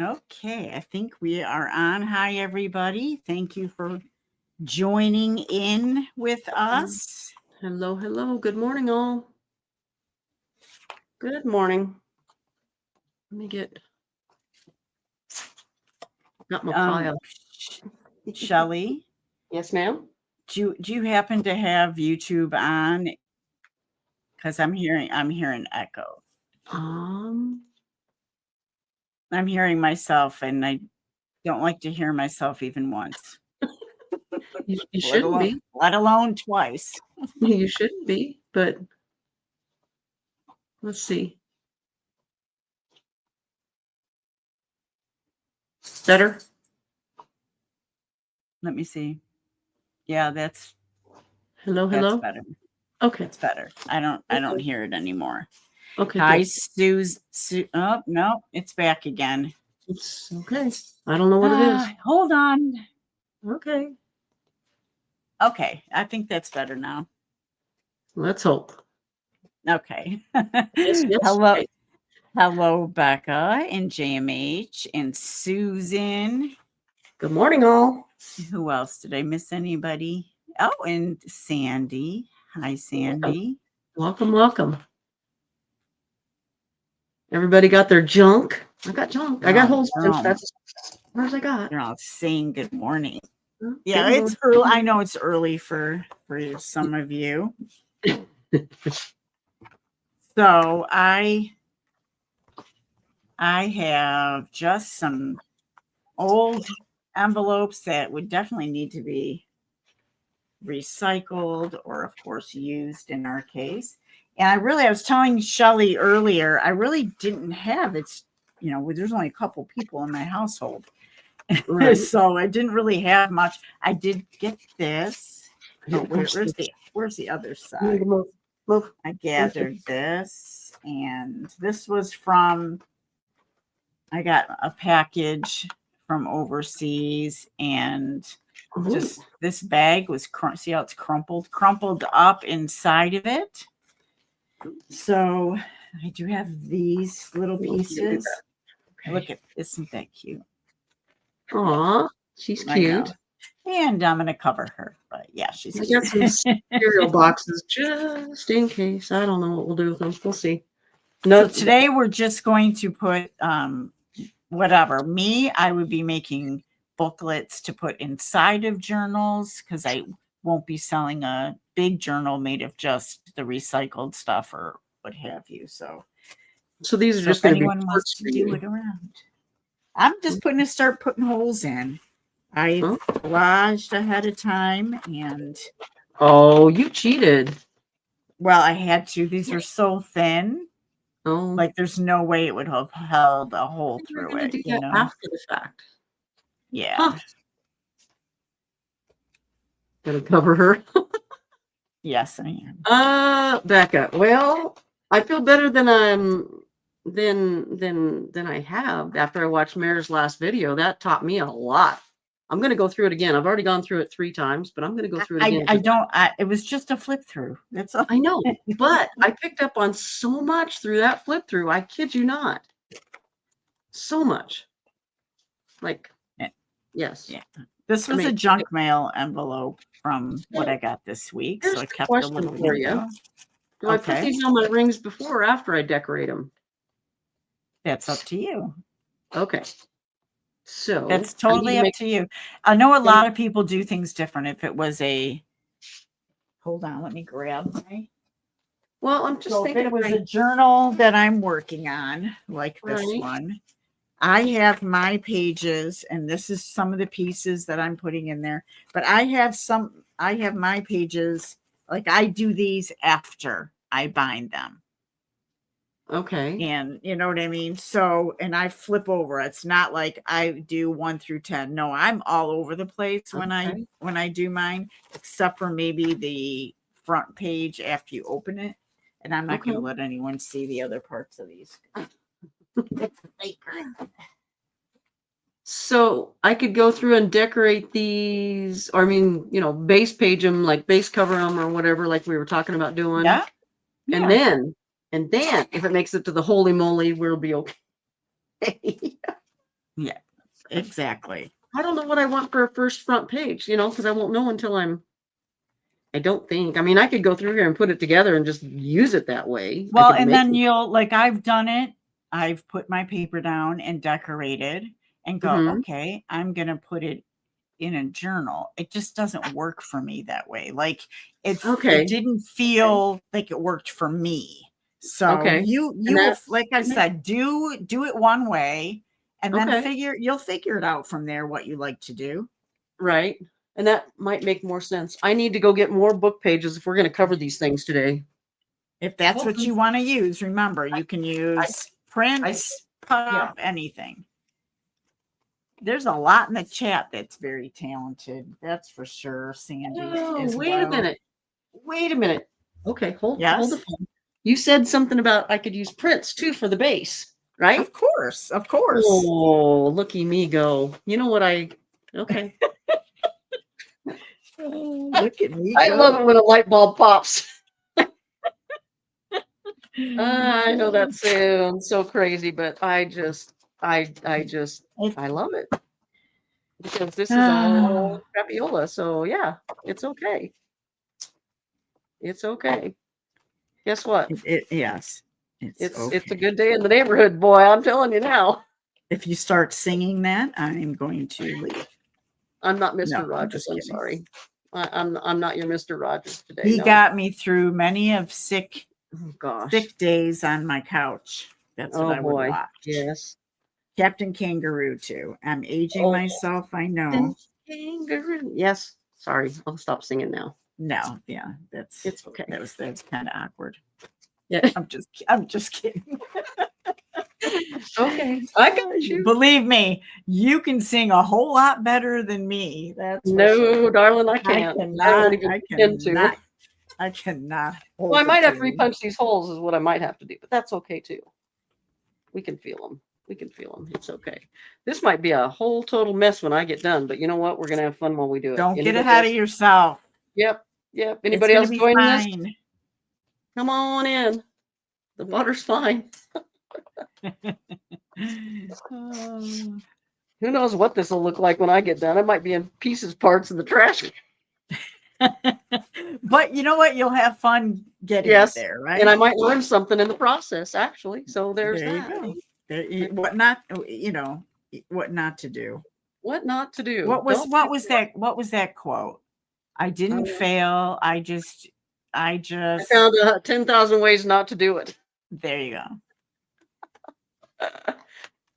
Okay, I think we are on. Hi, everybody. Thank you for joining in with us. Hello, hello. Good morning, all. Good morning. Let me get got my Um, file. Shelly, Yes, ma'am. do you happen to have YouTube on? Because I'm hearing echo. Um, I'm hearing myself, and I don't like to hear myself even once, you let shouldn't alone be. let alone twice. You shouldn't be. But let's see. Better. Let me see. Yeah, Hello, that's hello. better. Okay. That's better. I don't Okay. hear it anymore. Okay. Hi, Good. Suze. Oh no, it's back again. It's okay. I don't know what it is. Hold on. Okay. Okay, I think that's better now. Let's hope. Okay. Yes. Yes. Hello, Okay. hello, Becca and JMH and Susan. Good morning, all. Who else? Did I miss anybody? Oh, and Sandy. Hi, Welcome. Sandy. Welcome. Welcome. Everybody got their junk. I got junk. I They're got all, holes they're punched. all, That's as far as I got. they're all saying good morning. Good Yeah, it's morning. early. I know it's early for some of you. So I have just some old envelopes that would definitely need to be recycled or of course used in our case. And I was telling Shelly earlier, I really didn't have there's only a couple people in my household. Right. So I didn't really have much. I did get this. I Oh, need to push this. where's the other I need side? to move. Move. I Thank you. gathered this, and this was from I got a package from overseas, and Ooh. just this bag was see how it's crumpled up inside of it. So I do have these little Let me do pieces. that. Look Okay. at, isn't that cute? Yeah, Aw, she's I know. cute. And I'm gonna cover her, but yeah, she's I cute. got some cereal boxes just in case. I don't know what we'll do with them. We'll see. So No. today we're just going to put whatever. Me, I would be making booklets to put inside of journals because I won't be selling a big journal made of just the recycled stuff or what have you. So these are So if just going to be anyone wants parts to for do you. it around, I'm just start putting holes in. I've Huh? collaged ahead of time, and Oh, you cheated. well, I had to. These are so thin, Oh, like there's no way it would have held a hole you were through going to it, do you that know? after the fact. Huh. Yeah. Gonna cover her. Yes, I am. Becca. Well, I feel better than I have after I watched Mare's last video. That taught me a lot. I'm gonna go through it again. I've already gone through it 3 times, but I'm gonna go through it again I because don't it was just a flip through. That's all. I know. But I picked up on so much through that flip through. I kid you not. So much. Like, Yeah. yes. Yeah. This I was a mean, okay. junk mail envelope from what I So got this week, so here's I the kept a question little for you. window. Do I put Okay. these on my rings before or after I decorate them? That's up to you. Okay. So That's I need totally to up make to you. I know a lot of people do things different. If it was a hold on, let me grab my well, I'm just so if thinking it if was I a journal that I'm working on, like this right. one, I have my pages, and this is some of the pieces that I'm putting in there. But I have my pages, like I do these after I bind them. Okay. And you know what I mean? So, and I flip over. It's not like I do 1 through 10. No, I'm all over the place Okay. when I do mine, except for maybe the front page after you open it. And I'm not going to Okay. let anyone see the other parts of these. So I could go through and decorate these, or I mean, base page them, like base cover them or whatever, like we were talking about doing. Yeah. And Yeah. then, and then if it makes it to the holy moly, we'll be okay. Yeah, exactly. I don't know what I want for a first front page, because I won't know until I don't think. I mean, I could go through here and put it together and just use it that way. I Well, could and make then it. you'll like I've done it. I've put my paper down and decorated and go, Mhm. okay, I'm gonna put it in a journal. It just doesn't work for me that way. Like it Okay. didn't Okay. feel like it worked for me. So Okay. And like I said, do it one way and then okay. you'll figure it out from there what you like to do. Right. And that might make more sense. I need to go get more book pages if we're going to cover these things today. If that's what Hopefully, you want to use, remember I, you can I, use I, prints, yeah. puff, anything. There's a lot in the chat that's very talented. That's for sure, Sandy, Oh, as wait a well. minute. Wait a minute. Okay, hold the Yes, phone. You said something about I could use prints too for the base, right? of course, of course. Oh, looky me go. You know what okay. Oh, look at me I love it go. when a light bulb pops. I know that sounds so crazy, but I just, I love it because this is all crapiola. So yeah, it's okay. It's okay. Guess what? Yes, it's It's a okay. good day in the neighborhood, boy. I'm telling you now. If you start singing that, I'm going to leave. I'm not No, Mr. I'm Rogers. just I'm kidding. sorry. I'm not your Mr. Rogers today. He No. got me through many of sick Oh gosh. days on my couch. That's what Oh I would boy. watch. Yes. Captain Kangaroo too. I'm aging Oh, myself, I Captain know. Kangaroo. Yes. Sorry. I'll stop singing now. No, yeah, It's okay. that's kind of awkward. Yeah. I'm just kidding. Okay. I got you. Believe me, you can sing a whole lot better than me. That's for sure. No, darling, I can't. I won't even pretend to. I cannot Well, I hold a might have to tune. repunch these holes is what I might have to do, but that's okay too. We can feel them. We can feel them. It's okay. This might be a whole total mess when I get done, but you know what? We're going to have fun while we do it. Don't get Anybody ahead of else? yourself. Yep. Yep. It's Anybody gonna else be joining us? fine. Come on in. The water's fine. Oh. Who knows what this will look like when I get done? It might be in pieces, parts in the trash. But you know what? You'll have fun getting it Yes. there, And I right? might learn something in the process, actually. So there's There you that. go. What not, what not to do. What not to do. What was Don't what was that what was that quote? I didn't uh, fail. I I just found 10,000 ways not to do it. there you go.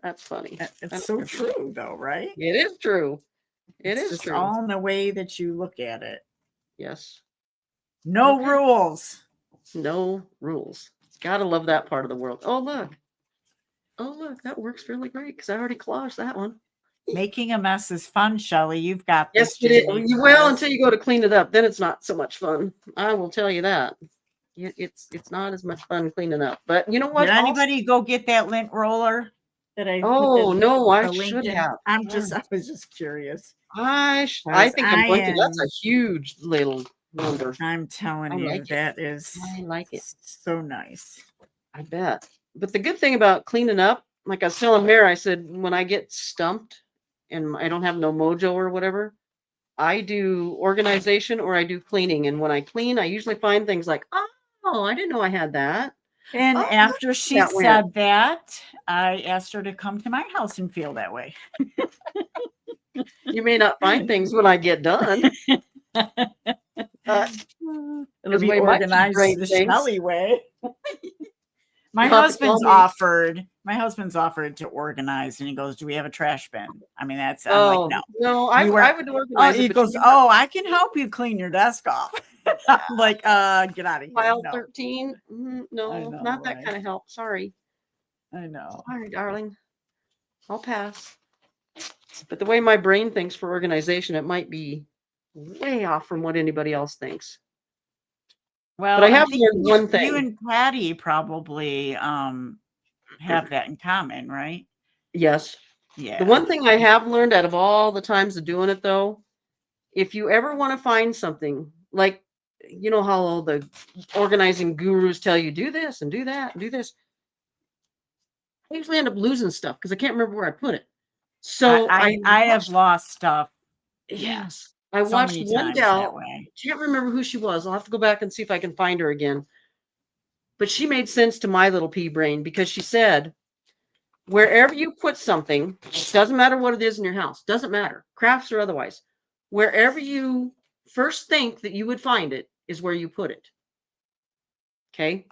That's funny. It's so true though, right? It is true. It It's is just true. all in the way that you look at it. Yes. No Okay. rules. No rules. Gotta love that part of the world. Oh, look. Oh, look. That works really great because I already collaged that one. Making a mess is fun, Shelley. You've got Yes, this, it is. Jamie. Well, until you go to clean it up, then it's not so much fun. I will tell you that. It's not as much fun cleaning up. But you know Did what? anybody go get that lint roller that I put Oh no, I the link should in? have. I was just curious. I 'Cause think I'm going to. That's a huge little number. I'm telling I you, like it. that is I like it. so nice. I bet. But the good thing about cleaning up, like I was telling Mary, I said when I get stumped and I don't have no mojo or whatever, I do organization or I do cleaning. And when I clean, I usually find things like, oh, I didn't know I had that. And Oh, after she that went. said that, I asked her to come to my house and feel that way. You may not find things when I get done. It'll be way my organized brain the thinks. Shelley way. My You'll have to call husband's offered to organize, and he goes, "Do we have a trash bin?" I mean, I'm like, Oh, no. no, I would Oh, organize he it, but goes, "Oh, I can help you clean your desk off." I'm like, get out of here. File No, 13? No, I know, not that right? kind of help. Sorry. I know. Sorry, darling. I'll pass. But the way my brain thinks for organization, it might be way off from what anybody else thinks. Well, But I have think learned one you thing. and Patty probably have that in common, right? Yes. Yeah. The one thing I have learned out of all the times of doing it, though, if you ever want to find something, like, you know how all the organizing gurus tell you do this and do that and do this. I usually end up losing stuff because I can't remember where I put it. So I have lost stuff. yes, I So watched many one times that gal. way. Can't remember who she was. I'll have to go back and see if I can find her again. But she made sense to my little pea brain because she said, wherever you put something, doesn't matter what it is in your house, doesn't matter, crafts or otherwise, wherever you first think that you would find it is where you put it. Okay.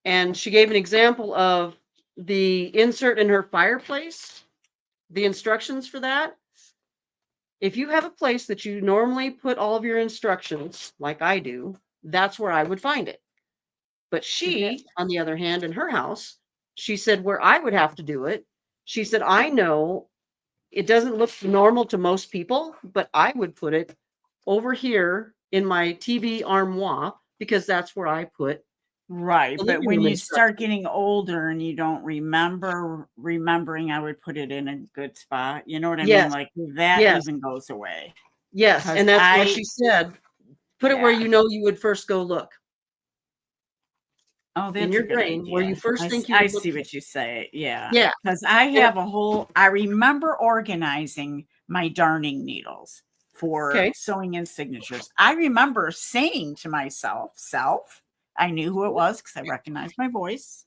And she gave an example of the insert in her fireplace, the instructions for that. If you have a place that you normally put all of your instructions, like I do, that's where I would find it. But she, on the other hand, in her house, she said where I would have to do it, she said, I know it doesn't look normal to most people, but I would put it over here in my TV armoire because that's where I put Right, the but living when room you start instructions. getting older and you don't remembering, I would put it in a good spot. You know what I mean? Yes, Like that yes, even goes away yes. because And that's why she said, put it where yeah. you know you would first go look Oh, in that's a your good brain, where you idea. first think you I would look see for. what you say. Yeah, Yeah. because I And, have I remember organizing my darning needles for okay. sewing in signatures. I remember saying to myself, I knew who it was because I recognized my voice.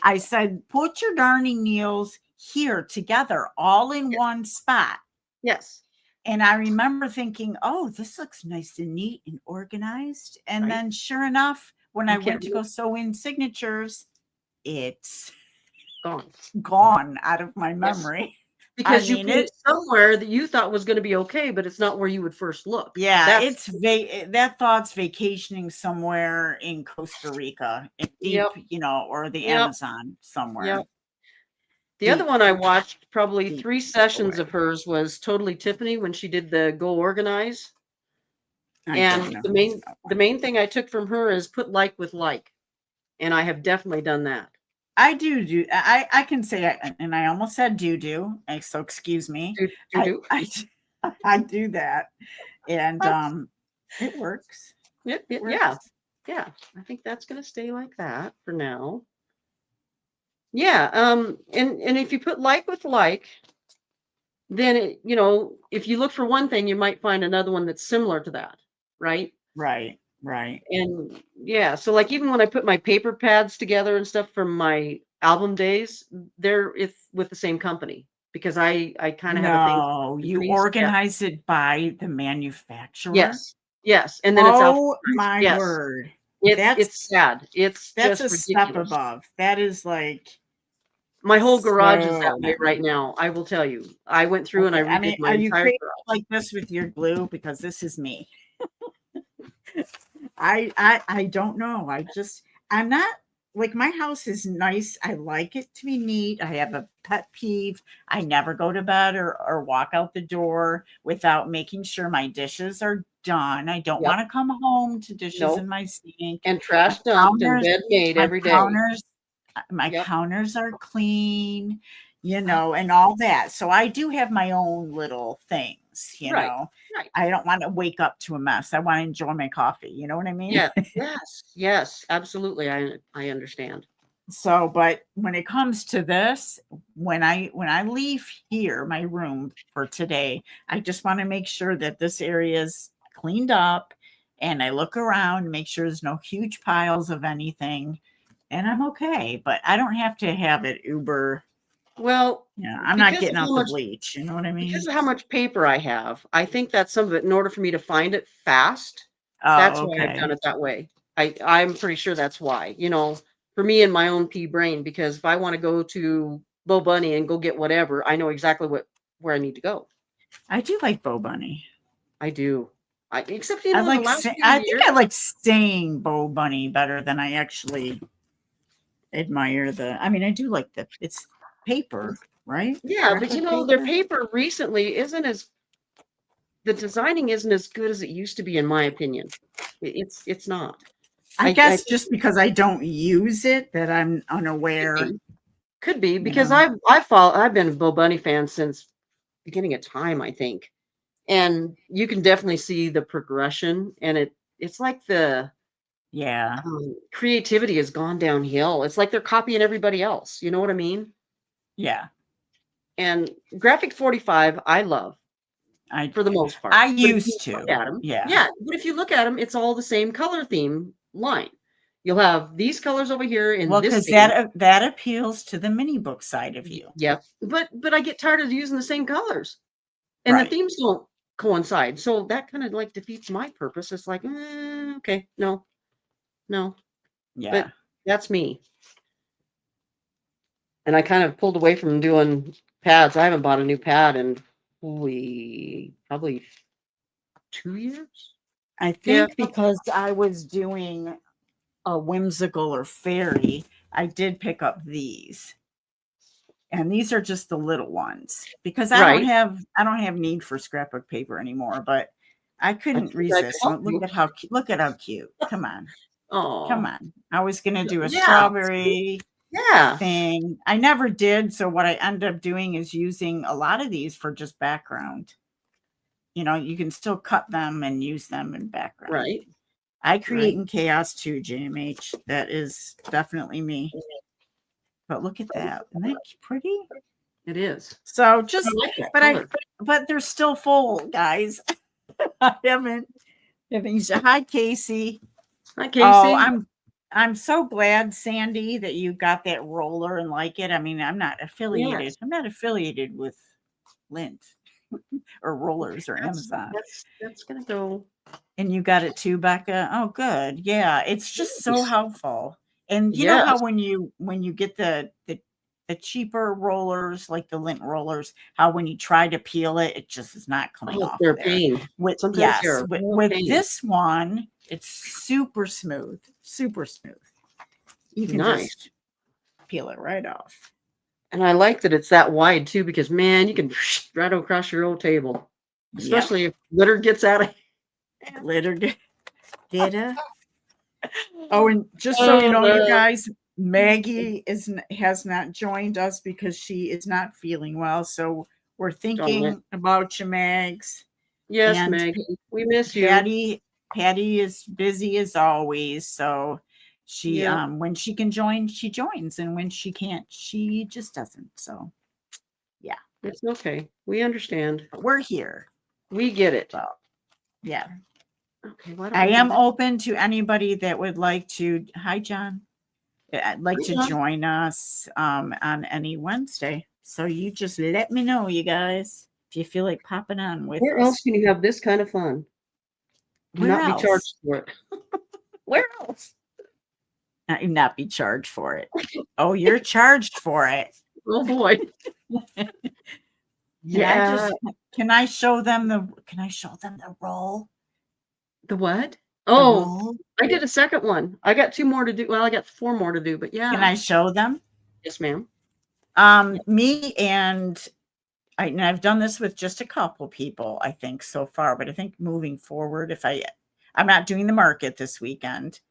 I said, put your darning needles here together, all in one spot. Yes. And I remember thinking, oh, this looks nice and neat and organized. And Right. then sure enough, when I You can't went to remember. go sew in signatures, it's Gone. gone out of my Yes. memory. I Because you mean, put it somewhere that you thought was going to be okay, but it's not where you would first look. yeah, That's that thought's vacationing somewhere in Costa Rica, deep, yep, or the yep, Amazon yep. somewhere, The other deep, one I watched, probably deep 3 sessions away. of hers, was Totally Tiffany when she did the Go Organize. I don't And know the who main that the one. main thing I took from her is put like with like, and I have definitely done that. I do. I can say, and I almost said do. So excuse me. Do do I do. I I do that, and That's it works. It yeah, works. yeah. I think that's going to stay like that for now. Yeah. And if you put like with like, then if you look for one thing, you might find another one that's similar to that, right? Right. Right. And yeah, so like even when I put my paper pads together and stuff from my album days, it's with the same company because I kind of have a thing No, for you trees. Yeah. organize it by the manufacturer? Yes. Yes. And then it's Oh alphabetized. my Yes. word. It's sad. It's That's just a step ridiculous. above. That is like My whole garage is that so way right now. I will tell you. I went through and I okay. I redid mean, my are you entire crazy garage. like this with your glue? Because this is me. I don't know. I'm not like my house is nice. I like it to be neat. I have a pet peeve. I never go to bed or walk out the door without making sure my dishes are done. I don't Yep. want to come home to dishes in Nope. my sink. And My trash dumped and counters, bed made my every day. counters, my Yep. counters are clean, and all that. So I do have my own little things. Right. Right. I don't want to wake up to a mess. I want to enjoy my coffee. You know what I mean? Yeah. Yes. Yes. Absolutely. I understand. So, but when it comes to this, when I leave here, my room for today, I just want to make sure that this area is cleaned up and I look around, make sure there's no huge piles of anything, and I'm okay. But I don't have to have it uber, Well, I'm not because getting of how out the much bleach, you know what I because mean? of how much paper I have, I think that's some of it in order for me to find it fast. That's Oh, why I've done okay. it that way. I'm pretty sure that's why, for me and my own pea brain, because if I want to go to Bo Bunny and go get whatever, I know exactly where I need to go. I do like Bo Bunny. I do. Except, I in the like last few I think years, I like saying Bo Bunny better than I actually admire I mean, I do like it's paper, right? yeah, but Graphic their paper. paper recently the designing isn't as good as it used to be, in my opinion. It's not. I I guess think just because I don't use it that I'm it could unaware, be. Could be you because know. I've been a Bo Bunny fan since beginning of time, I think. And you can definitely see the progression, and it's like the Yeah. creativity has gone downhill. It's like they're copying everybody else. You know what I mean? Yeah. And Graphic 45, I love I for the most part. I But if you used look to. at 'em Yeah. yeah, but if you look at them, it's all the same color theme line. You'll have these colors over here in Well, this because theme. that appeals to the mini book side of you. Yep. But I get tired of using the same colors. And the Right. themes don't coincide. So that kind of like defeats my purpose. It's like, okay, no, no. Yeah. But that's me. And I kind of pulled away from doing pads. I haven't bought a new pad in probably 2 years. I Yeah. think because I was doing a whimsical or fairy, I did pick up these. And these are just the little ones because I don't Right. have need for scrapbook paper anymore, but I I couldn't think I can resist. help Look you. look at how cute. Come on. Come Oh, on. I was going to do a yeah. strawberry Yeah. thing. I never did, so what I ended up doing is using a lot of these for just background. You know, you can still cut them and use them in background. Right. I create Right. in chaos too, JMH. That is definitely me. But look at that. Isn't that pretty? It is. So But just, I like that but color. but they're still full, guys. I haven't. Hi, Casey. Hi, Oh, Casey. I'm so glad, Sandy, that you got that roller and like it. I mean, I'm not affiliated. Yes. I'm not affiliated with Lint or Rollers or Amazon. That's gonna go. And you got it too, Becca? Oh, good. Yeah, it's just so Yes. helpful. And you know how Yes. when you get the cheaper rollers, like the Lint rollers, how when you try to peel it, it just is not coming Oh, off they're of a there. pain. With Sometimes they're yes, a with, real with pain. this one, it's super smooth, super smooth. You can Nice. just peel it right off. And I like that it's that wide too, because man, you can right across your old table, Yep. especially if litter gets out of. Litter did it. Oh, and just so you know, you guys, Maggie has not joined us because she is not feeling well. So we're thinking about you, Mags. Yes, And Maggie, we miss you. Patty is busy as always. So she Yeah, when she can join, she joins, and when she can't, she just doesn't. So yeah, it's okay. We understand. but we're here. We get it. So yeah. Okay, why don't I we do am that? open to anybody that would like to. Hi, John. I'd like to John. join us on any Wednesday. So you just let me know, you guys, if you feel like popping on with Where us. else can you have this kind of fun and Where not else? be charged for it? Where else? Not be charged for it. Oh, you're charged for it. Oh boy. Yeah. Can I show them the roll? The what? The Oh, roll? I did a second one. I got 2 more to do. Well, I got 4 more to do, but Can yeah. I show them? Yes, ma'am. Me and I've done this with just a couple people, I think, so far, but I think moving forward, I'm not doing the market this weekend.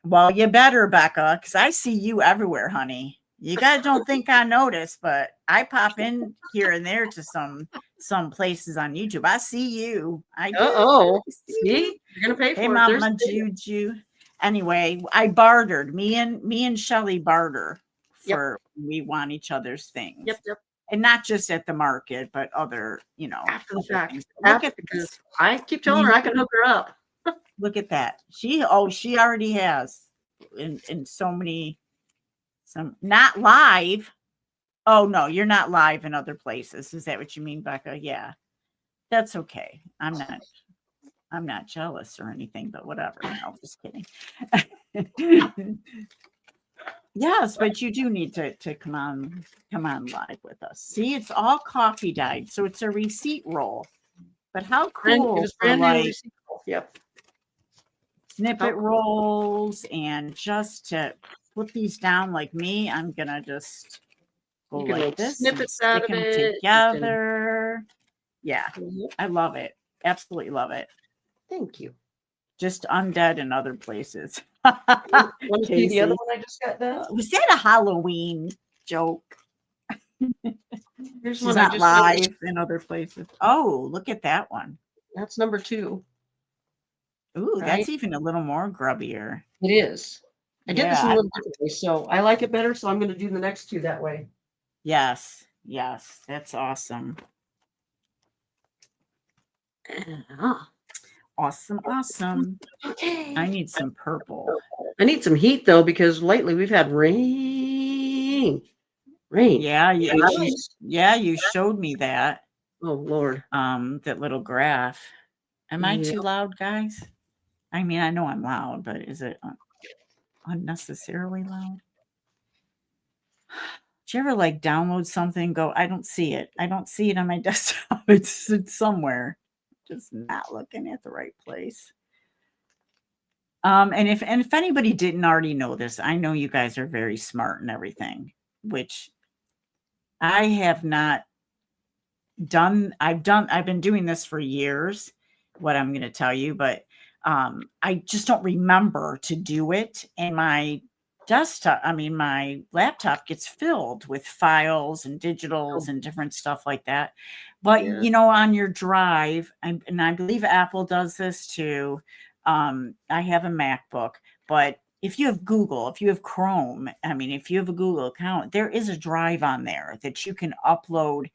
Well, you better, Becca, because I see you everywhere, honey. You guys don't think I notice, but I pop in here and there to some places on YouTube. I see you. I do. Uh-oh. I see See? you. You're gonna pay for Hey, it. Mama There's Juju. Anyway, I bartered. Me and Shelly barter Yep. for we want each other's things. Yep. And not just at the market, but other, After the other fact. things. Look at Because this. I keep telling her I can hook her up. Look at that. She already has in so many not live. Oh no, you're not live in other places. Is that what you mean, Becca? Yeah. That's okay. I'm not jealous or anything, but whatever. No, just kidding. Yes, but you do need to come on live with us. See, it's all coffee dyed, so it's a receipt roll. But how cool It is for brand new like receipt. Yep. snippet rolls and just to put these down like me, I'm gonna just go You can like make this and snippets out stick of them it. You together. Yeah, Mhm. I love it. Absolutely love it. Thank you. Just undead in other places. Want to see the other Casey. one I just got done? Was that a Halloween joke? Here's She's one I not just got. live in other places. Oh, look at that one. That's number 2. Ooh, Right? that's even a little more grubbier. It is. I did this Yeah, one a little differently, so I like it better, so I'm going to do the next 2 that way. yes. Yes, that's awesome. Ah, Awesome, awesome. okay. I need some purple. I need some heat though, because lately we've had rain. Rain. Yeah, Nice. you showed me that. Oh Lord. That little graph. Am I Yeah. too loud, guys? I mean, I know I'm loud, but is it unnecessarily loud? Do you ever like download something, go, I don't see it. I don't see it on my desktop. It's somewhere. Just not looking at the right place. And if anybody didn't already know this, I know you guys are very smart and everything, which I have not done. I've been doing this for years, what I'm going to tell you, but I just don't remember to do it. And my my laptop gets filled with files and digitals and different stuff like that. But Yeah. you know, on your drive, and I believe Apple does this too. I have a MacBook, but if you have Google, if you have Chrome, I mean, if you have a Google account, there is a drive on there that you can upload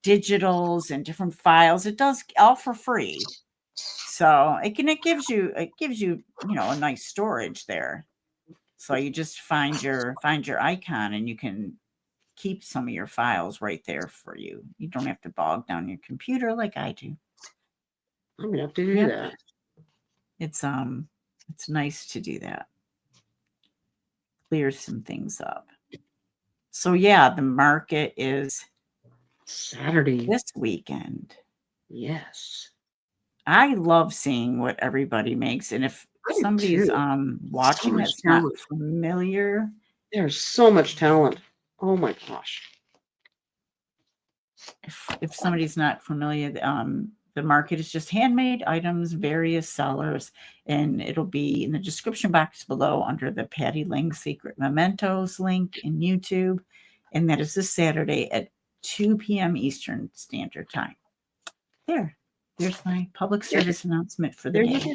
digitals and different files. It does all for free. So it gives you you know, a nice storage there. So you just find your icon and you can keep some of your files right there for you. You don't have to bog down your computer like I do. I'm gonna have to do Yep. that. It's nice to do that. Clear some things up. So yeah, the market is Saturday. this weekend. Yes. I love seeing what everybody makes, and if I do somebody's too. watching much that's not talent. familiar, There's so much talent. Oh my gosh. if somebody's not familiar, the market is just handmade items, various sellers, and it'll be in the description box below under the Patty Lang Secret Mementos link in YouTube, and that is this Saturday at 2 p.m. Eastern Standard Time. There's my public service announcement for the There you day. go.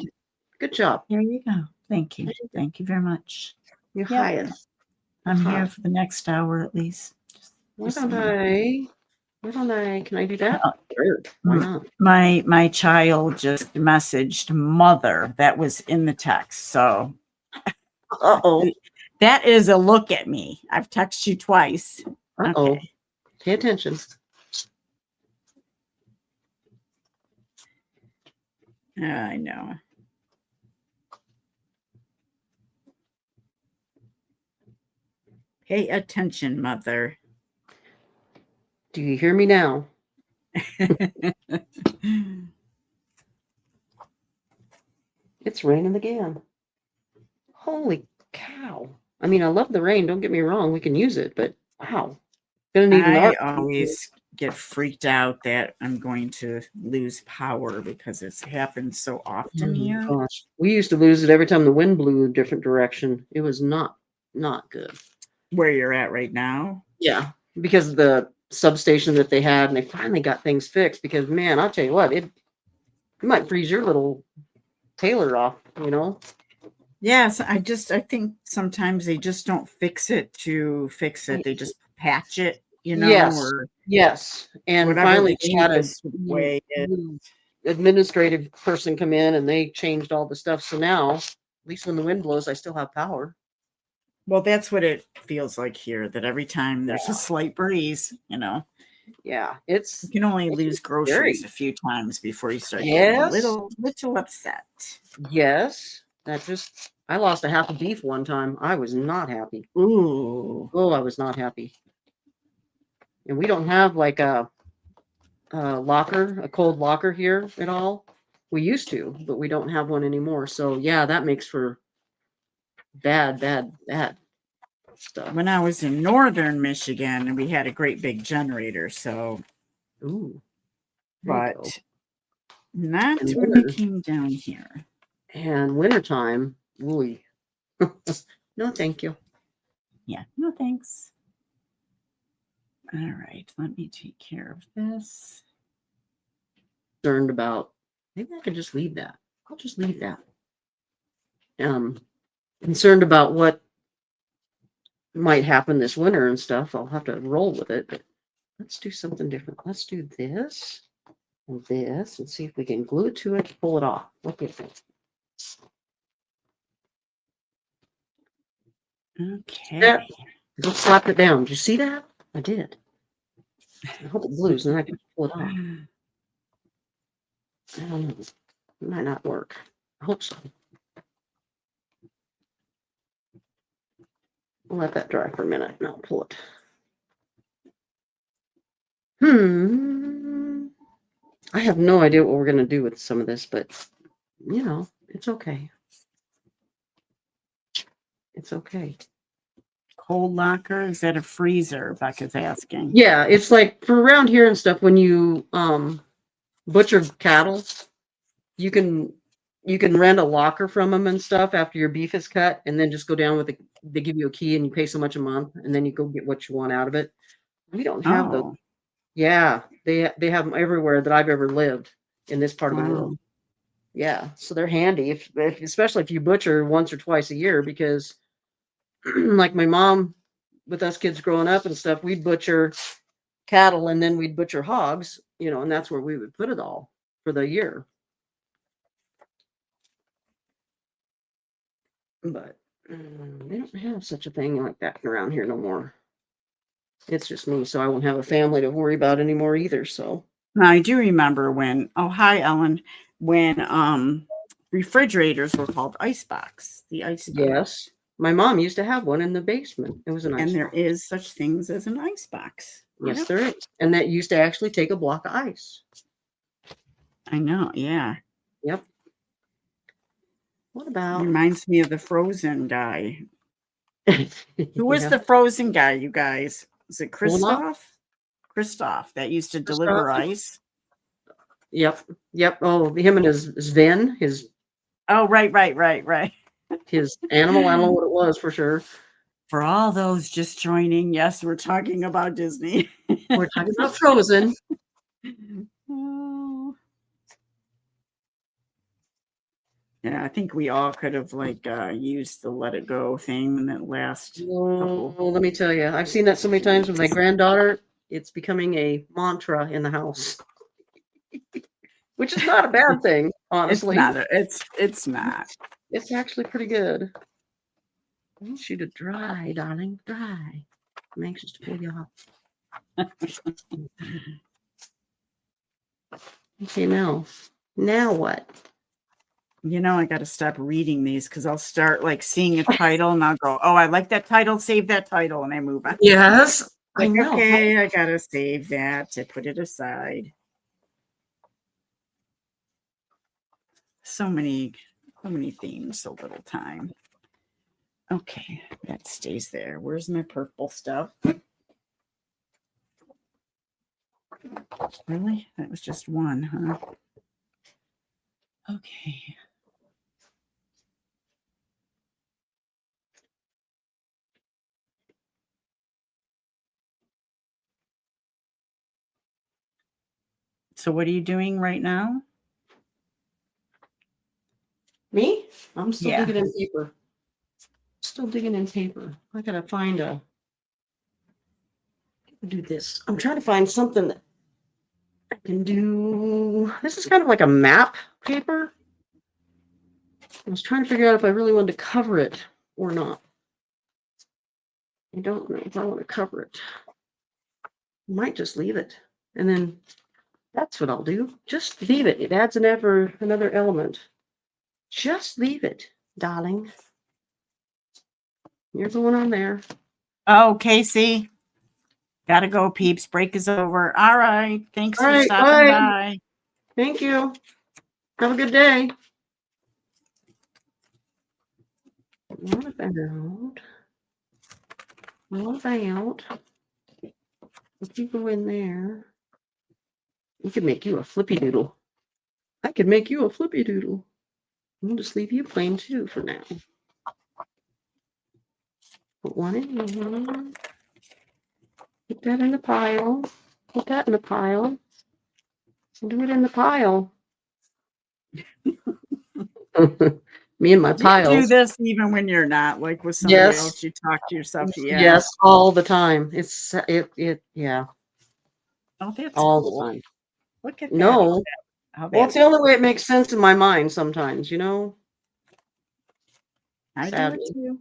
Good job. There you go. Thank you. Thank you very much. You're Yep. highest. I'm Hi. here for the next hour at least. Why don't I? Can I do that? Uh, Sure. Why not? My child just messaged mother. That was in the text. So Uh-oh. that is a look at me. I've texted you twice. Uh-oh. Okay. Pay attention. I know. Pay attention, mother. Do you hear me now? It's raining again. Holy cow. I mean, I love the rain. Don't get me wrong. We can use it, but wow. Gonna need an I arc. always get freaked out that I'm going to lose power because it's happened so often here. Gosh. We used to lose it every time the wind blew a different direction. It was not good. Where you're at right now? Yeah, because of the substation that they had, and they finally got things fixed. Because man, I'll tell you what, it might freeze your little Taylor off, you know. Yes, I think sometimes they just don't fix it to fix it. They just patch it, you know, Yes. or Yes, and whatever finally the they had a cheapest way is. new administrative person come in, and they changed all the stuff. So now, at least when the wind blows, I still have power. Well, that's what it feels like here, that every time there's a slight breeze, you know, Yeah, you can only lose groceries scary. a few times before you start getting a little upset. Yes, I lost a half a beef one time. I was not happy. Ooh. Oh, I was not happy. And we don't have like a cold locker here at all. We used to, but we don't have one anymore. So yeah, that makes for bad stuff. When I was in northern Michigan, we had a great big generator, so Ooh. but not And when it came down here. And wintertime, ooh. No, thank you. Yeah, no thanks. All right, let me take care of this. Concerned about, maybe I could just leave that. I'll just leave that. Concerned about what might happen this winter and stuff. I'll have to roll with it. But let's do something different. Let's do this and this and see if we can glue it to it, pull it off. Okay. Okay. That, just slapped it down. Did you see that? I did. I hope it glues and I can pull it off. I don't know. It might not work. I hope so. I'll let that dry for a minute and I'll pull it. I have no idea what we're going to do with some of this, but you know, it's okay. It's okay. Cold locker? Is that a freezer? Becca's asking. Yeah, it's like for around here and stuff, when you butcher cattle, you can rent a locker from them and stuff after your beef is cut, and then just go down with they give you a key and you pay so much a month, and then you go get what you want out of it. We don't have those. Oh, Yeah, they have them everywhere that I've ever lived in this part of the world. wow. Yeah, so they're handy if especially if you butcher once or twice a year, because like my mom, with us kids growing up and stuff, we'd butcher cattle and then we'd butcher hogs, you know, and that's where we would put it all for the year. But they don't have such a thing like that around here no more. It's just me, so I won't have a family to worry about anymore either. So Now, I do remember when, oh, hi, Ellen, when refrigerators were called icebox, the icebox. yes, my mom used to have one in the basement. It was an And there icebox. is such things as an icebox. Yes, Yep. there is. And that used to actually take a block of ice. I know, yeah. Yep. What about Reminds me of the Frozen guy. Who was Yeah. the Frozen guy, you guys? Is it Olaf? Christoph? Christoph that used to deliver Christoph? ice. Yep. Yep. Oh, him and his Sven, Oh, right. his animal. I don't know what it was for sure. For all those just joining, yes, we're talking about Disney. We're talking about Frozen. Oh. Yeah, I think we all could have used the Let It Go thing in that last couple. Oh, let me tell you, I've seen that so many times with my granddaughter. It's becoming a mantra in the house, which is not a bad thing, honestly. It's not. It's actually pretty good. I want you to dry, darling, dry. I'm anxious to pull you off. Okay, now what? You know, I got to stop reading these because I'll start seeing a title and I'll go, oh, I like that title, save that title, and I move on. Yes, I know. Okay, I got to save that to put it aside. So many themes, so little time. Okay, that stays there. Where's my purple stuff? Really? That was just one, huh? Okay. So what are you doing right now? Me? I'm still Yeah. digging in paper. Still digging in paper. I gotta find do this. I'm trying to find something that I can do. This is kind of like a map paper. I was trying to figure out if I really wanted to cover it or not. I don't know if I want to cover it. I might just leave it. And then that's what I'll do. Just leave it. It adds another element. Just leave it, darling. You're going on there. Oh, Casey. Gotta go, peeps. Break is over. All right. Thanks All for right, stopping bye. by. Thank you. Have a good day. What about if you go in there, you could make you a flippy doodle. I could make you a flippy doodle. I'll just leave you plain too for now. Put one in here. Put that in the pile. Put that in the pile. Do it in the pile. Me and my Do you do piles. this even when you're not with somebody else? You talk to yourself. Yeah. Yes, all the time. Yeah. Oh, that's all cool. the time. Look at that. No. How Well, it's that the only way it makes sense in my mind sometimes, I do it sadly. too.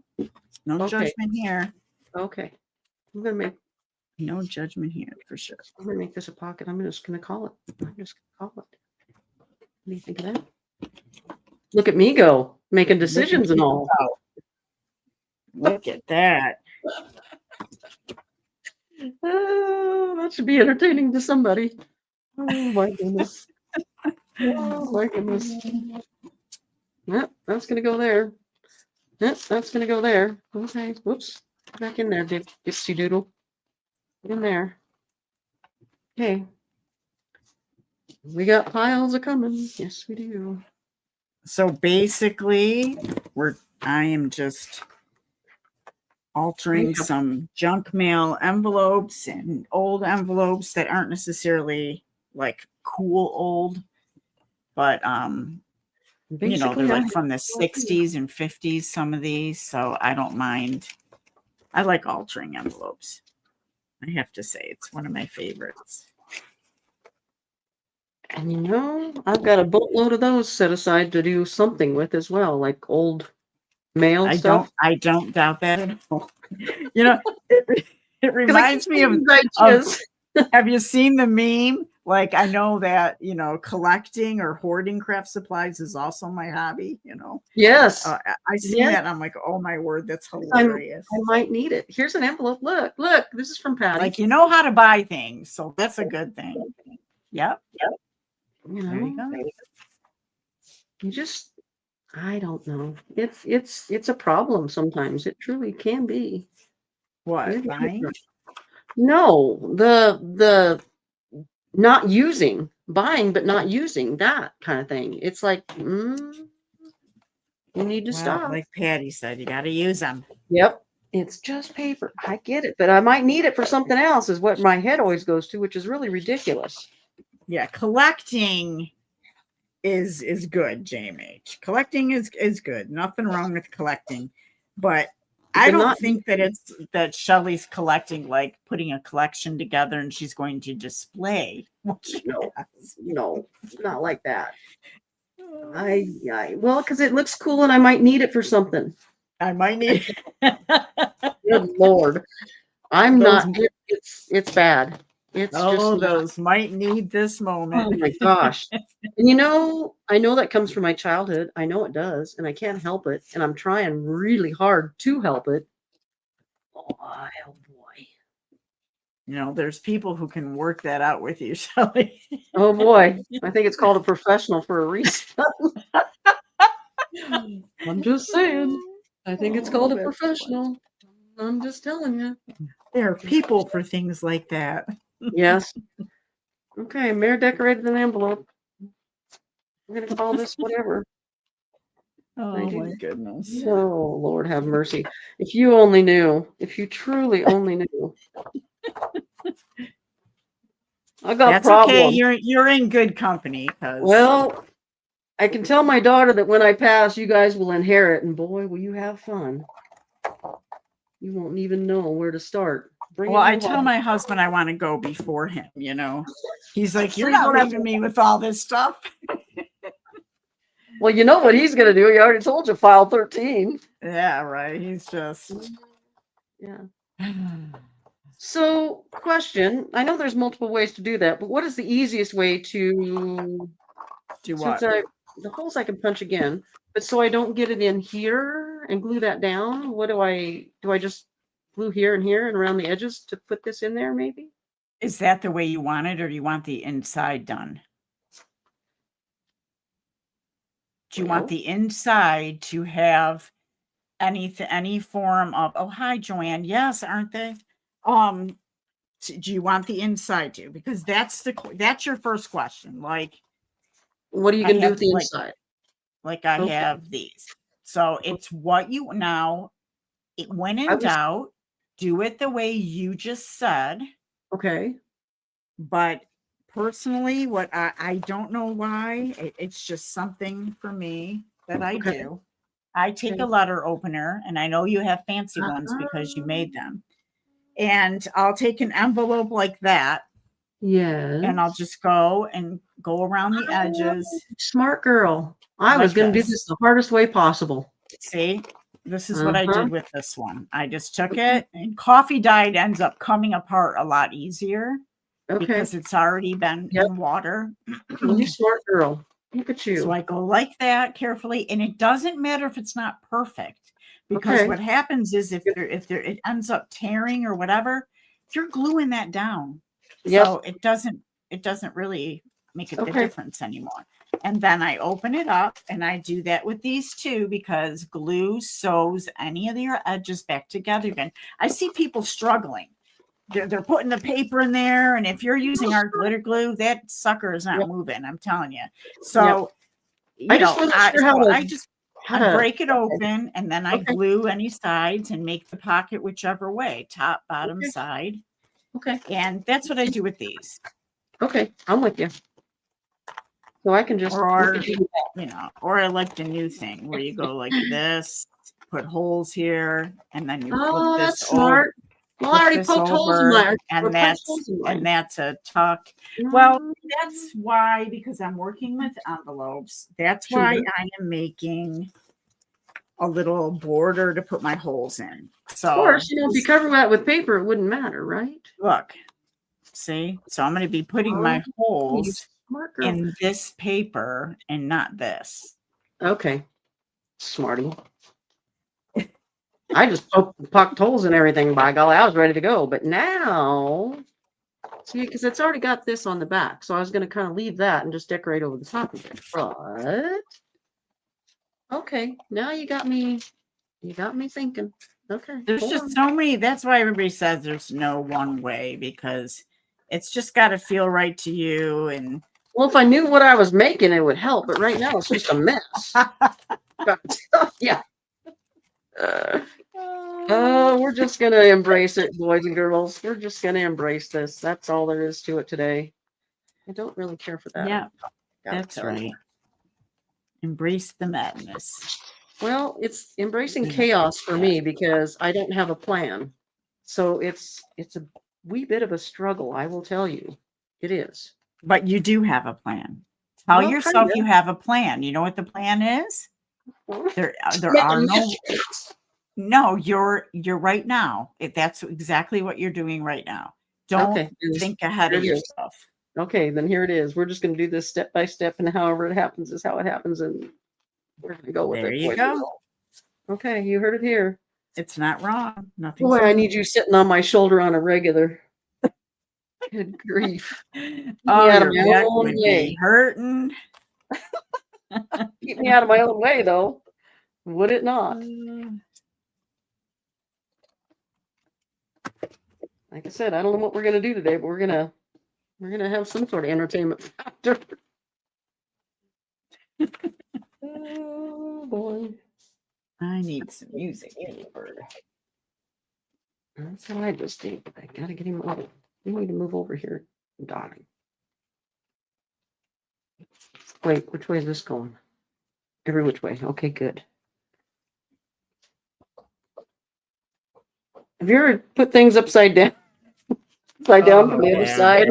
No Okay. judgment here. Okay. I'm gonna make No judgment here for sure. this a pocket. I'm just gonna call it. I'm just gonna call it. What do you think of that? Look at me go, making decisions and all. Look at that. That should be entertaining to somebody. Oh my goodness. Oh my goodness. Yep, that's gonna go there. Yep, that's gonna go there. Okay, whoops. Back in there, Dipsy Doodle. Get in there. Okay. We got piles of coming. Yes, we do. So basically, I am just altering some junk mail envelopes and old envelopes that aren't necessarily like cool old, but you know, they're like from the 60s and 50s, some of these, so I don't mind. I like altering envelopes. I have to say, it's one of my favorites. And you know, I've got a boatload of those set aside to do something with as well, like old mail stuff. I don't doubt that at all. You know, it reminds me of have you seen the meme? Like, I know that, you know, collecting or hoarding craft supplies is also my hobby, you know. Yes. I see that and I'm like, oh my word, that's hilarious. I might need it. Here's an envelope. Look, this is from Patty. Like, you know how to buy things, so that's a good thing. Yep. You know, there you go. You just, I don't know. It's a problem sometimes. It truly can be. What, buying? No, the not using, buying but not using, that kind of thing. It's like, you need to stop. Like Patty said, you got to use them. Yep. It's just paper. I get it, but I might need it for something else is what my head always goes to, which is really ridiculous. Yeah, collecting is good, JMH. Collecting is good. Nothing wrong with collecting. But I don't think that Shelly's collecting, like putting a collection together and she's going to display. No, not like that. Well, because it looks cool and I might need it for something. I might need it. Good Lord. I'm not, it's bad. It's just those might need this moment. Oh my gosh. And you know, I know that comes from my childhood. I know it does, and I can't help it. And I'm trying really hard to help it. Oh boy. You know, there's people who can work that out with you, Shelly. Oh boy. I think it's called a professional for a reason. I'm just saying. I think it's called a professional. I'm just telling you. There are people for things like that. Yes. Okay, Mayor decorated an envelope. I'm going to call this whatever. Oh my goodness. Oh, Lord have mercy. If you only knew. If you truly only knew. I got That's problems. okay. You're in good company. Well, I can tell my daughter that when I pass, you guys will inherit, and boy, will you have fun. You won't even know where to start. I tell my husband I want to go before him, you know. He's like, you're not leaving me with all this stuff. Well, you know what he's going to do. He already told you, file 13. Yeah, right. He's just... Yeah. So, question. I know there's multiple ways to do that, but what is the easiest way to... Do what? The holes I can punch again, but so I don't get it in here and glue that down, what do I just glue here and here and around the edges to put this in there, maybe? Is that the way you want it, or do you want the inside done? Do you want the inside to have any form of, oh, hi, Joanne. Yes, aren't they? Do you want the inside to? Because that's your first question. Like, what are you going to do with the inside? Like I have these. So it's what you now, when in doubt, do it the way you just said. Okay. But personally, what I don't know why, it's just something for me that I do. I take a letter opener, and I know you have fancy ones because you made them. And I'll take an envelope like that, Yes. and I'll just go around the edges. Smart girl. I was Like going to do this. this the hardest way possible. See, this is what I Uh-huh. did with this one. I just took it, and coffee dyed ends up coming apart a lot easier Okay. because it's already been Yep. in water. You smart girl. Look at you. So I go like that carefully, and it doesn't matter if it's not perfect, because Okay. what happens is if it ends up tearing or whatever, you're gluing that down. Yep. So it doesn't really make a Okay. difference anymore. And then I open it up, and I do that with these two because glue sews any of your edges back together again. I see people struggling. They're putting the paper in there, and if you're using our glitter glue, that sucker is not Yep. moving. I'm telling you. So, I just wasn't sure how I to break it open, and then I Okay. glue any sides and make the pocket whichever way, top, bottom, Okay. side. Okay. And that's what I do with these. Okay. I'm with you. So I can just Or, look at you. or I like the new thing where you go like this, put holes here, and then you flip Oh, this that's smart. Well, I already this poked holes in over, mine. and that's a tuck. Mm, Well, that's why, because I'm working with envelopes, that's why Sure. I am making a little border to put my holes in. Of So course, if you cover that with paper, it wouldn't matter, right? look, see, so I'm going to be putting my You holes smart girl. in this paper and not this. Okay. Smarty. I just poked holes in everything, by golly. I was ready to go. But now, see, because it's already got this on the back. So I was going to kind of leave that and just decorate over the top of it. But, okay. Now you got me thinking. Okay. There's hold just on. so many. That's why everybody says there's no one way, because it's just got to feel right to you. And Well, if I knew what I was making, it would help. But right now, it's just a mess. Yeah. We're just going to embrace it, boys and girls. We're just going to embrace this. That's all there is to it today. I don't really care for that. yeah, Gotta that's tell you. right. Embrace the madness. Well, it's embracing chaos for me because I don't have a plan. So it's a wee bit of a struggle, I will tell you. It is. But you do have a plan. Tell Well, yourself kinda. you have a plan. You know what the plan is? There Make are a no. mess. No, you're right now. That's exactly what you're doing right now. Don't Okay. think ahead Here of it is. yourself. Okay, then here it is. We're just going to do this step by step, and however it happens is how it happens, and we're going to go with There it. you boys and go. girls. Okay, you heard it here. It's not wrong. Nothing's Boy, I wrong. need you sitting on my shoulder on a regular. Good grief. Oh, out of your my back own would way. be hurting. Keep me out of my own way, though. Would it not? Like I said, I don't know what we're gonna do today, but we're gonna have some sort of entertainment factor. Oh boy. I need some music paper. That's what I just did. I gotta get him over. You need to move over here, darling. Wait, which way is this going? Every which way. Okay, good. Have you ever put things upside down? Upside down from the other Yeah. side?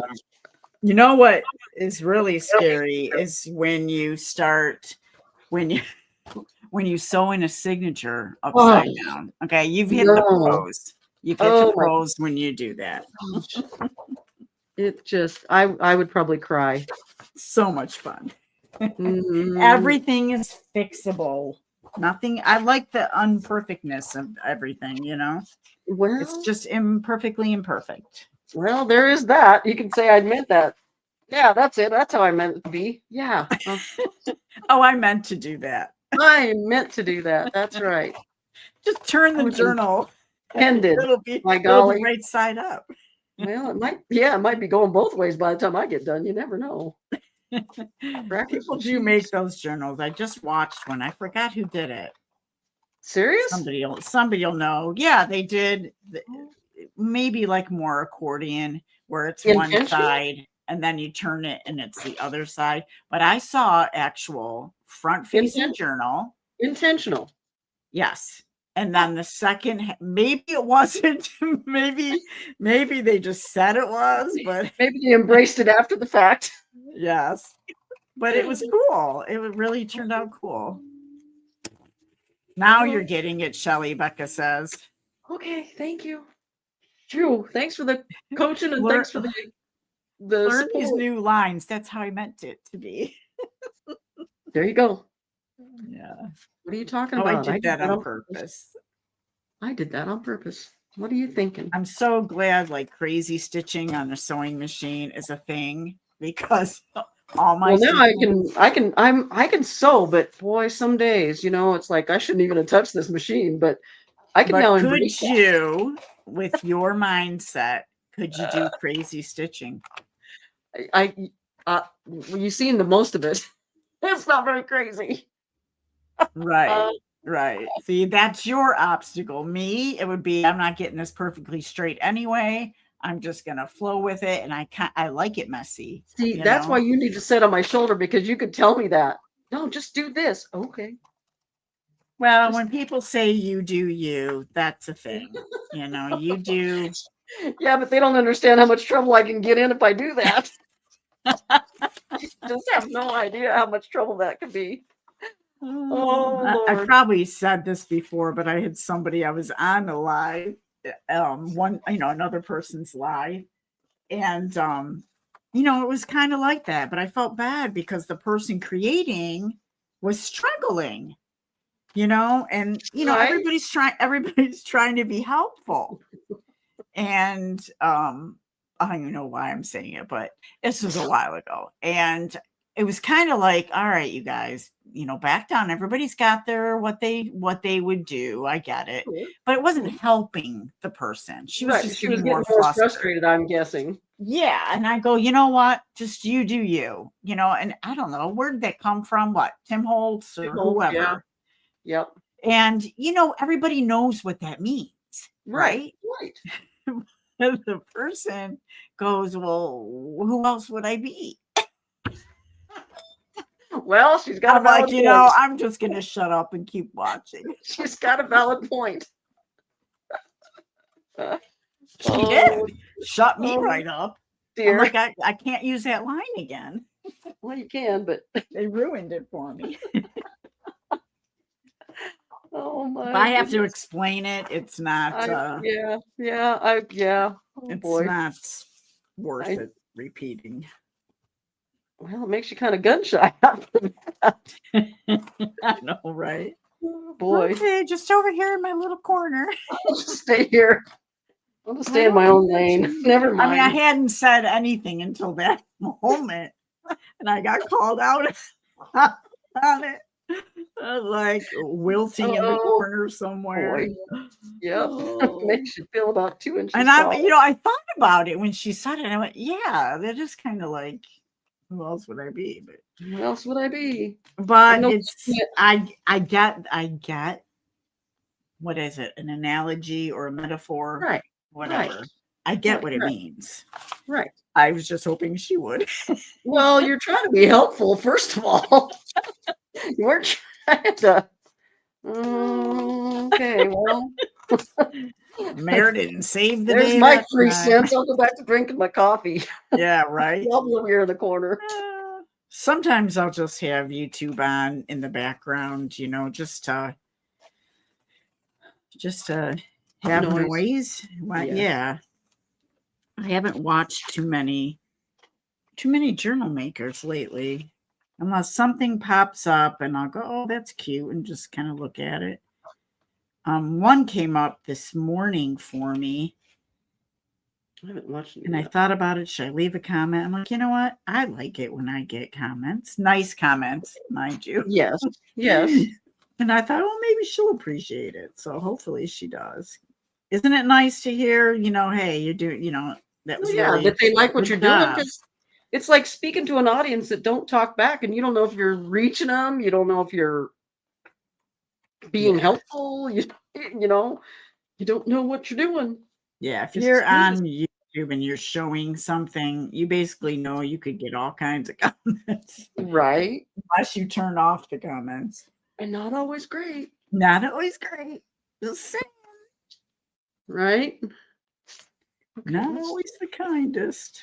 You know what is really scary is when you start when you sew in a signature upside down. Okay, you've hit the No. pros. You've hit Oh the my pros when you do that. It just, I would probably cry. So much fun. Mm, Everything is fixable. Nothing. I like the unperfectness of everything. well, It's just imperfectly imperfect. well, there is that. You can say I meant that. Yeah, that's it. That's how I meant it to be. Yeah. Oh, I meant to do that. I meant to do that. That's right. Just turn the was journal. Intended. It'll be My it'll golly. be right side up. Well, it might be going both ways by the time I get done. You never know. Practice People what do she make makes. those journals. I just watched one. I forgot who did it. Serious? Somebody'll know. Yeah, they did. Maybe like more accordion, where it's one Intentional? side and then you turn it and it's the other side. But I saw actual front-facing journal. Intentional. Yes. And then the second, maybe it wasn't, maybe they just said it was, but Maybe you embraced it after the fact. yes, but it was cool. It really turned out cool. Now you're getting it, Shelley, Becca says. Okay, thank you. Drew, thanks for the coaching and Learn- thanks for the Learn these support. new lines. That's how I meant it to be. There you go. Yeah. What are you talking Oh, about? I did that on purpose. I did that on purpose. What are you thinking? I'm so glad like crazy stitching on a sewing machine is a thing because all my Well, now stitching- I can sew, but boy, some days, it's like I shouldn't even have touched this machine, but I can now But could embrace that. you, with your mindset, could you do crazy stitching? You've seen the most of it. It's not very crazy. Right. Right. See, that's your obstacle. Me, it would be I'm not getting this perfectly straight anyway. I'm just gonna flow with it, and I like it messy. See, you that's know? why you need to sit on my shoulder because you could tell me that. No, just do this. Okay. Well, Just- when people say you do you, that's a thing. You do. Yeah, but they don't understand how much trouble I can get in if I do that. Just have no idea how much trouble that could be. Oh, I Lord. probably said this before, but I had somebody I was on a live, another person's live, and it was kind of like that, but I felt bad because the person creating was struggling, and Right. everybody's trying to be helpful. And I don't even know why I'm saying it, but this was a while ago. And it was kind of like, all right, you guys, back down. Everybody's got what they would do. I get it. But it wasn't helping the person. She was just She was getting getting more more flustered. frustrated, I'm guessing. Yeah. And I go, you know what? Just you do you, and I don't know, where did that come from? What, Tim Holtz or whoever? Yeah. Yep. And everybody knows what that means. Right. The person goes, well, who else would I be? Well, she's got I'm a valid like, point. I'm just going to shut up and keep watching. She's got a valid point. She did. Shut me right up. Dear. I'm like, I can't use that line again. Well, you can, but they ruined it for me. Oh my! If I have to explain it, it's not. Oh, it's boy. not worth it repeating. Well, it makes you kind of gun shy after that. I know, right? Oh, boy. Okay, just over here in my little corner. I'll just stay here. I'll just stay in my own lane. Never mind. I mean, I hadn't said anything until that moment, and I got called out on it. Like wilting in the corner somewhere. Yep. Makes you feel about 2 inches And tall. I thought about it when she said it. I went, yeah, that is kind of like, who else would I be? But who else would I be? But I get what is it? An analogy or a metaphor? Right. Whatever. Right. I get what it means. Right. I was just hoping she would. Well, you're trying to be helpful, first of all. You weren't trying to. Okay, well. Merit didn't save the There's day. my 3 cents. I'll go back to drinking my coffee. Yeah, right. I'll be over here in the corner. Sometimes I'll just have YouTube on in the background, just to have noise. Yeah. I haven't watched too many journal makers lately, unless something pops up and I'll go, oh, that's cute, and just kind of look at it. One came up this morning for me. I haven't watched it. And I thought about it. Should I leave a comment? I'm like, you know what? I like it when I get comments. Nice comments, mind you. Yes. Yes. And I thought, oh, maybe she'll appreciate it. So hopefully she does. Isn't it nice to hear, hey, you're doing, that was really that they like what you're doing. job. Because it's like speaking to an audience that don't talk back, and you don't know if you're reaching them. You don't know if you're being helpful. You don't know what you're doing. Yeah, if you're on YouTube and you're showing something, you basically know you could get all kinds of comments. Right. Unless you turn off the comments. And not always great. Not always great. Just saying, right? Okay, not let's- always the kindest.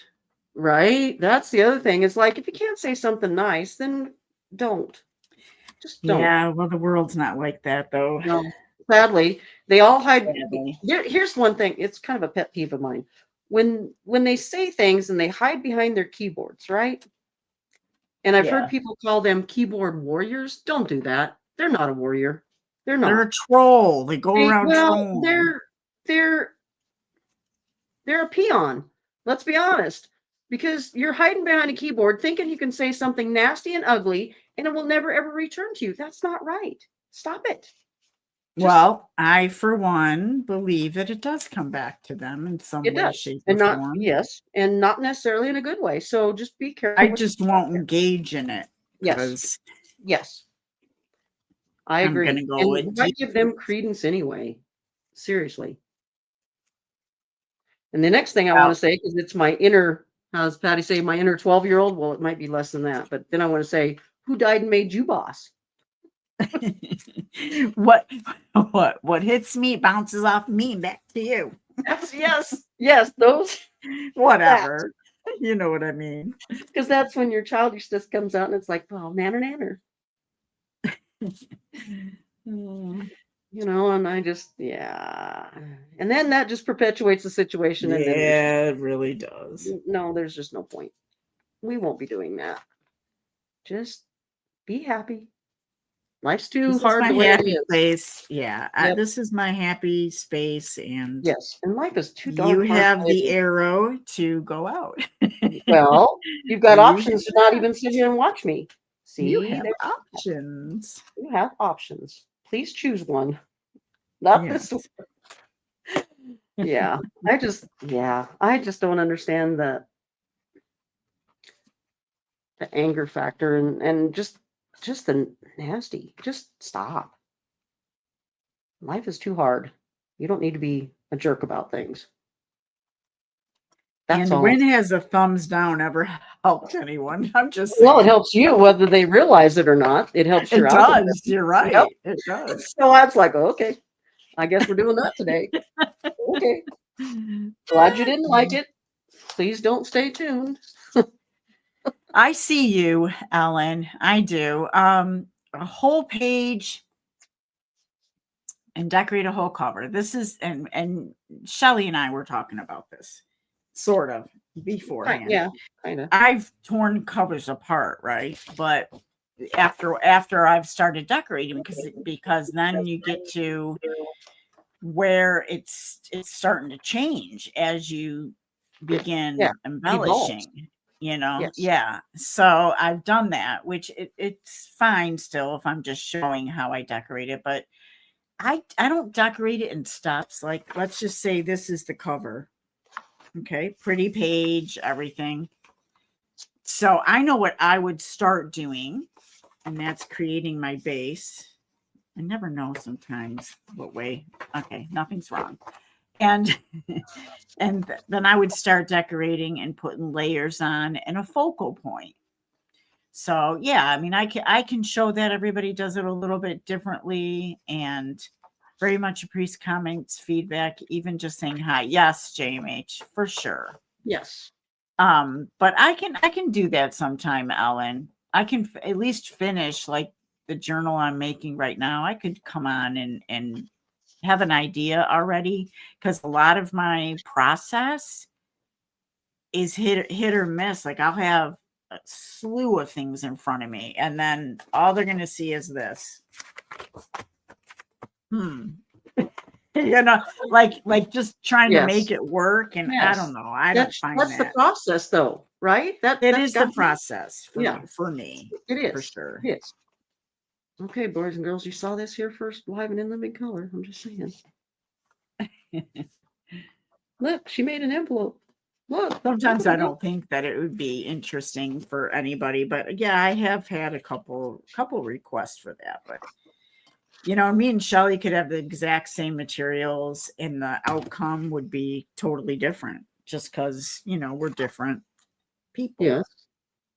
right? That's the other thing. It's like if you can't say something nice, then don't. Just don't. Yeah, well, the world's not like that though. No. Sadly, they all hide. Sadly. Here's one thing. It's kind of a pet peeve of mine. When they say things and they hide behind their keyboards, right? And I've Yeah. heard people call them keyboard warriors. Don't do that. They're not a warrior. They're They're not. a troll. They go around Well, trolling. they're a peon. Let's be honest. Because you're hiding behind a keyboard thinking you can say something nasty and ugly and it will never ever return to you. That's not right. Stop it. Well, I, for one, believe that it does come back to them in some It way, does. shape, or And not, form. yes, and not necessarily in a good way. So just be careful. I what just you- won't engage in it Yes. because Yes. I I'm agree. gonna go And with why give them credence anyway? Seriously. And the next thing I want Well- to say, because it's my inner, how's Patty say, my inner 12-year-old? Well, it might be less than that, but then I want to say, who died and made you boss? what hits me bounces off me back to you. Yes, those, Whatever. You know what I mean. because that's when your childishness comes out and it's like, well, nanner. Mm, You know, and I just, yeah. And then that just perpetuates the situation. And then yeah, it really does. no, there's just no point. We won't be doing that. Just be happy. Life's too This is hard my the way it happy is. place. Yeah, Yep. this is my happy space, and Yes, and life is too darn you hard have the way the it is. arrow to go out. Well, you've got You options to have not that. even sit here and watch me. See, You have there- options. you have options. Please choose one. Not Yes. this one. Yeah. I just don't understand the anger factor and just the nasty. Just stop. Life is too hard. You don't need to be a jerk about things. That's And all. when has a thumbs down ever helped anyone? I'm just saying. Well, it helps you whether they realize it or not. It helps It your algorithm. does. You're right. Yep. It does. So that's like, okay, I guess we're doing that today. Okay. Glad you didn't like it. Please don't stay tuned. I see you, Ellen. I do. A whole page and decorate a whole cover. This is and Shelly and I were talking about this sort of beforehand. Yeah, kind of. I've torn covers apart, right? But after I've started decorating, because then you get to where it's starting to change as you begin Yeah, embellishing. You know, Yes. yeah. So I've done that, which it's fine still if I'm just showing how I decorate it, but I don't decorate it in steps. Like, let's just say this is the cover. Okay, pretty page, everything. So I know what I would start doing, and that's creating my base. I never know sometimes what way. Okay, nothing's wrong. And then I would start decorating and putting layers on and a focal point. So yeah, I mean, I can show that everybody does it a little bit differently, and very much appreciate comments, feedback, even just saying hi. Yes, JMH, for sure. Yes. But I can do that sometime, Ellen. I can at least finish like the journal I'm making right now. I could come on and have an idea already, because a lot of my process is hit or miss. Like, I'll have a slew of things in front of me, and then all they're going to see is this. You know, like just trying to make it work, and I Yes. don't know. I don't find That's the that. process, though, right? It That's is the got to be- process for Yeah. for me, It is for sure. It is. Okay, boys and girls, you saw this here first, live and in living color. I'm just saying. Look, she made an envelope. Look. Sometimes look I at don't think that it would be interesting for anybody, but yeah, I have had a couple requests for that. But you know, me and Shelly could have the exact same materials, and the outcome would be totally different, just because, you know, we're different people. Yes.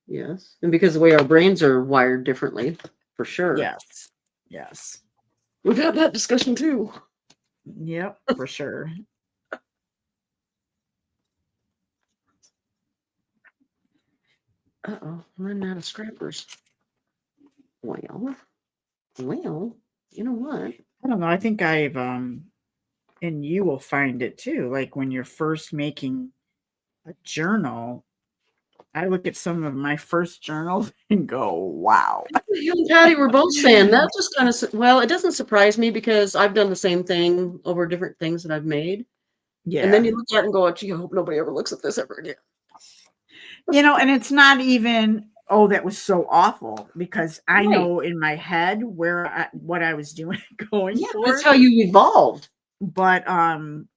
Yes. And because the way our brains are wired differently, for sure. Yes. Yes. We've had that discussion too. Yep, for sure. Uh-oh, I'm running out of scrappers. Well, you know what? I don't know. I think I've and you will find it too. Like when you're first making a journal, I look at some of my first journals and go, wow. You and Patty were both saying that just kind of, well, it doesn't surprise me because I've done the same thing over different things that I've made. And then Yeah. you look at it and go, gee, I hope nobody ever looks at this ever again. And it's not even, oh, that was so awful, because I Right. know in my head what I was doing going Yeah, for. that's how you evolved. But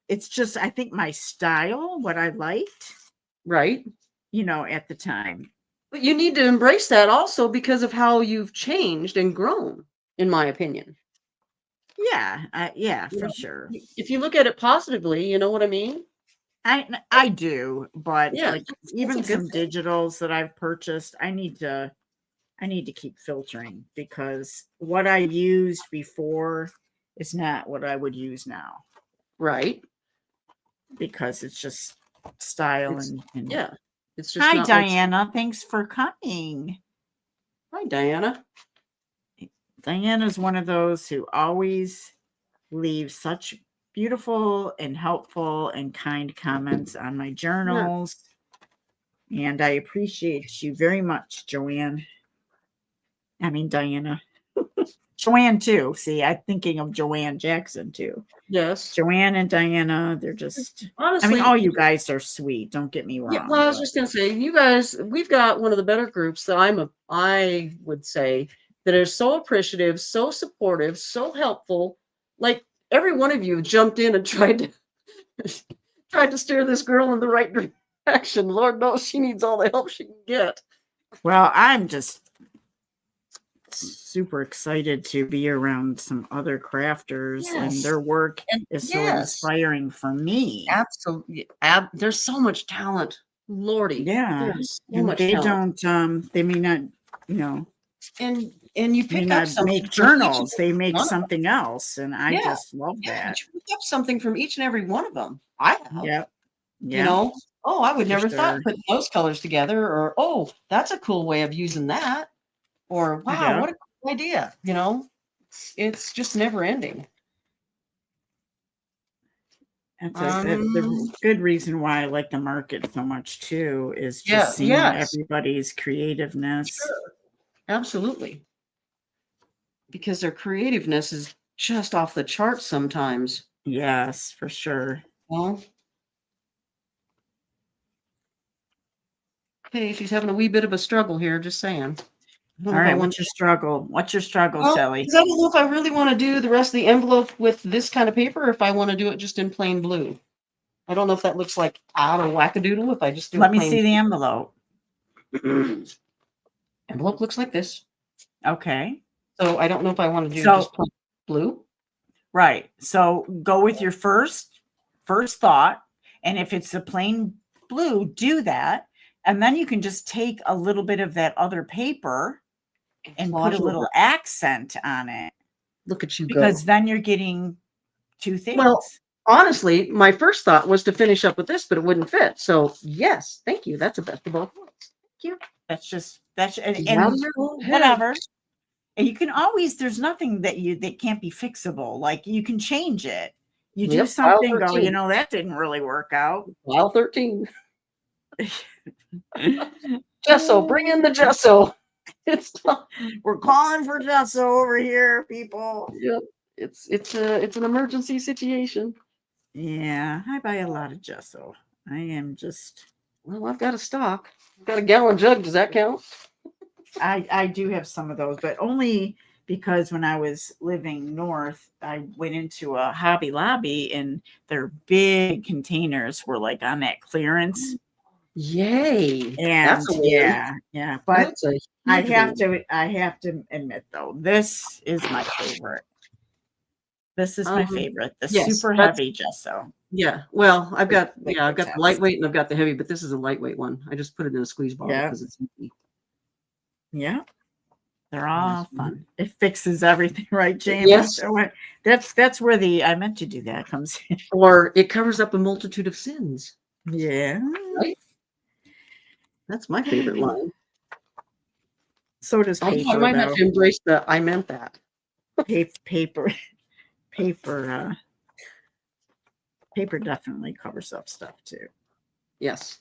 it's just, I think my style, what I liked, Right. At the time. But you need to embrace that also because of how you've changed and grown, in my opinion. Yeah, yeah, You for know, sure. if you look at it positively, you know what I mean? I do, but Yeah, like that's a even good some thing. digitals that I've purchased, I need to keep filtering, because what I used before is not what I would use now, Right. because it's just style It's and yeah. It's just Hi not like Diana, thanks for coming. hi Diana. Diana's one of those who always leaves such beautiful and helpful and kind comments on my Yeah. journals. And I appreciate you very much, Joanne. I mean, Diana. Joanne, too. See, I'm thinking of Joanne Jackson, too. Yes. Joanne and Diana, they're just, I mean, Honestly, all you guys are sweet. Don't get me yeah, well, wrong. I was just gonna say, you guys, we've got one of the better groups that I would say that are so appreciative, so supportive, so helpful. Like every one of you jumped in and tried to steer this girl in the right direction. Lord knows she needs all the help she can get. Well, I'm just super excited to be around some other crafters, and Yes. their work And is so yes, inspiring for me. absolutely. There's so much talent. Lordy, Yeah. there's so And much they talent. don't, they may not, you know, And you may pick up not something make from each and journals, they every make one of them. something else. And I Yeah. just love Yeah, that. but you pick up something from each and every one of them. I have. Yep. You Yeah, know, oh, I would for never thought sure. putting those colors together, or oh, that's a cool way of using that, or wow, Yep. what a cool idea. It's just never ending. That's the Um, good reason why I like the market so much too, is just yeah, seeing yes, everybody's creativeness. sure, absolutely. Because their creativeness is just off the charts sometimes. Yes, for sure. Well, okay, she's having a wee bit of a struggle here, just saying. I don't All know if I right, want what's your struggle? What's your struggle, well, Shelly? 'cause I don't know if I really want to do the rest of the envelope with this kind of paper or if I want to do it just in plain blue. I don't know if that looks like out of wackadoodle if I just do Let it me plain. see the envelope. Envelope looks like this. Okay. So I don't know if I want to do just So, plain blue. right. So go with your first thought, and if it's a plain blue, do that. And then you can just take a little bit of that other paper and put a Flaunt little over. accent on it, Look at you go. because then you're getting two Well, things. honestly, my first thought was to finish up with this, but it wouldn't fit. So yes, thank you. That's the best of both worlds. Thank you. That's Out of and your own head. whatever. And you can always, there's nothing that can't be fixable. Like, you can change it. You do Yep. File something, go, 13. that didn't really work out. File 13. Gesso. Bring in the gesso. It's not. We're calling for gesso over here, people. Yep. It's an emergency situation. Yeah, I buy a lot of gesso. I am just, Well, I've got a stock. I've got a gallon jug. Does that count? I do have some of those, but only because when I was living north, I went into a Hobby Lobby and their big containers were like on that clearance. Yay. And That's a win. yeah, but That's a huge win. I have to admit though, this is my favorite. This is my favorite, the Yes, super that's heavy gesso. yeah. Well, I've got Liquid the tips. lightweight and I've got the heavy, but this is a lightweight one. I just put it in a squeeze bottle Yeah. because it's easy. Yeah. They're all Yes. fun. It fixes everything, right, James? Yes. That's where the I meant to do that comes in. Or it covers up a multitude of sins. Yeah. Right? That's my favorite line. So does I paper, might have though. to embrace the I meant that. Paper, paper, paper definitely covers up stuff too. Yes.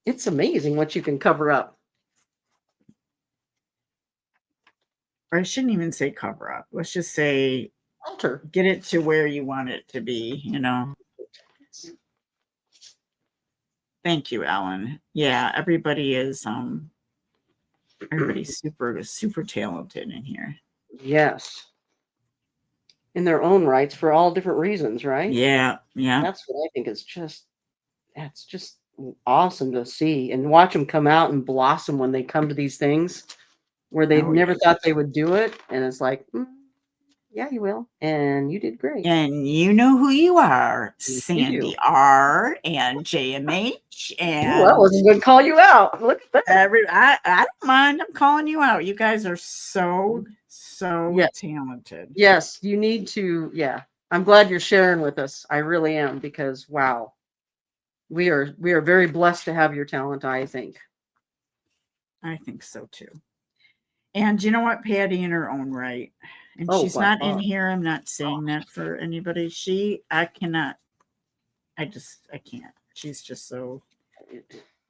It's amazing what you can cover up. Or I shouldn't even say cover up. Let's just say Alter. get it to where you want it to be, you know. Thank you, Ellen. Yeah, everybody's super talented in here. Yes. In their own rights for all different reasons, right? Yeah. That's what I think is that's just awesome to see and watch them come out and blossom when they come to these things where they Oh, never yeah. thought they would do it. And it's like, yeah, you will. And you did great. And you know who you are, Yes, you do. Sandy R and JMH Ooh, I and wasn't going to call you out. Look at that. I don't mind. I'm calling you out. You guys are so Yes. talented. Yes, you need to. Yeah. I'm glad you're sharing with us. I really am because wow. We are very blessed to have your talent, I think. I think so too. And you know what, Patty, in her own right, and Oh, she's by not far. in here. I'm not saying that for anybody. I can't. She's just so,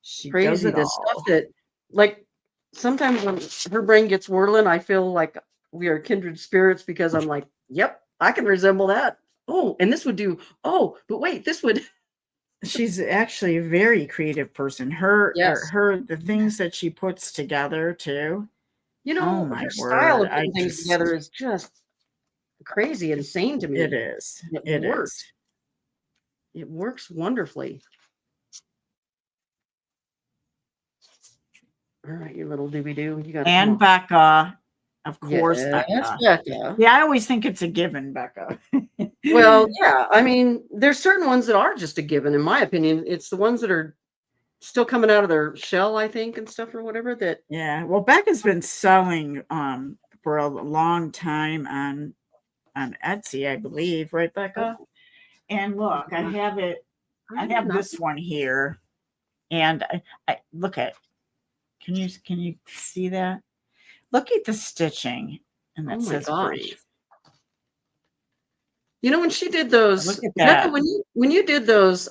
she does Crazy it the stuff all. that like sometimes when her brain gets whirling, I feel like we are kindred spirits because I'm like, yep, I can resemble that. Oh, and this would do. Oh, but wait, this would. She's actually a very creative person. Yes. The things that she puts together too. You Oh know, my her style word. of putting things together is just crazy, insane to me. It is. It is. It works wonderfully. All right, you little doobie doo. You got to And Becca, of course, Yes, Becca. Becca. Yeah, I always think it's a given, Becca. Well, yeah. I mean, there's certain ones that are just a given, in my opinion. It's the ones that are still coming out of their shell, I think, and stuff or whatever. That Yeah. Well, Becca's been selling for a long time on Etsy, I believe, right, Becca? And look, I have this one here, and I look at. Can you see that? Look at the stitching, and Oh that my says gosh! breathe. You know when she did those, Look at Becca, that. when you did those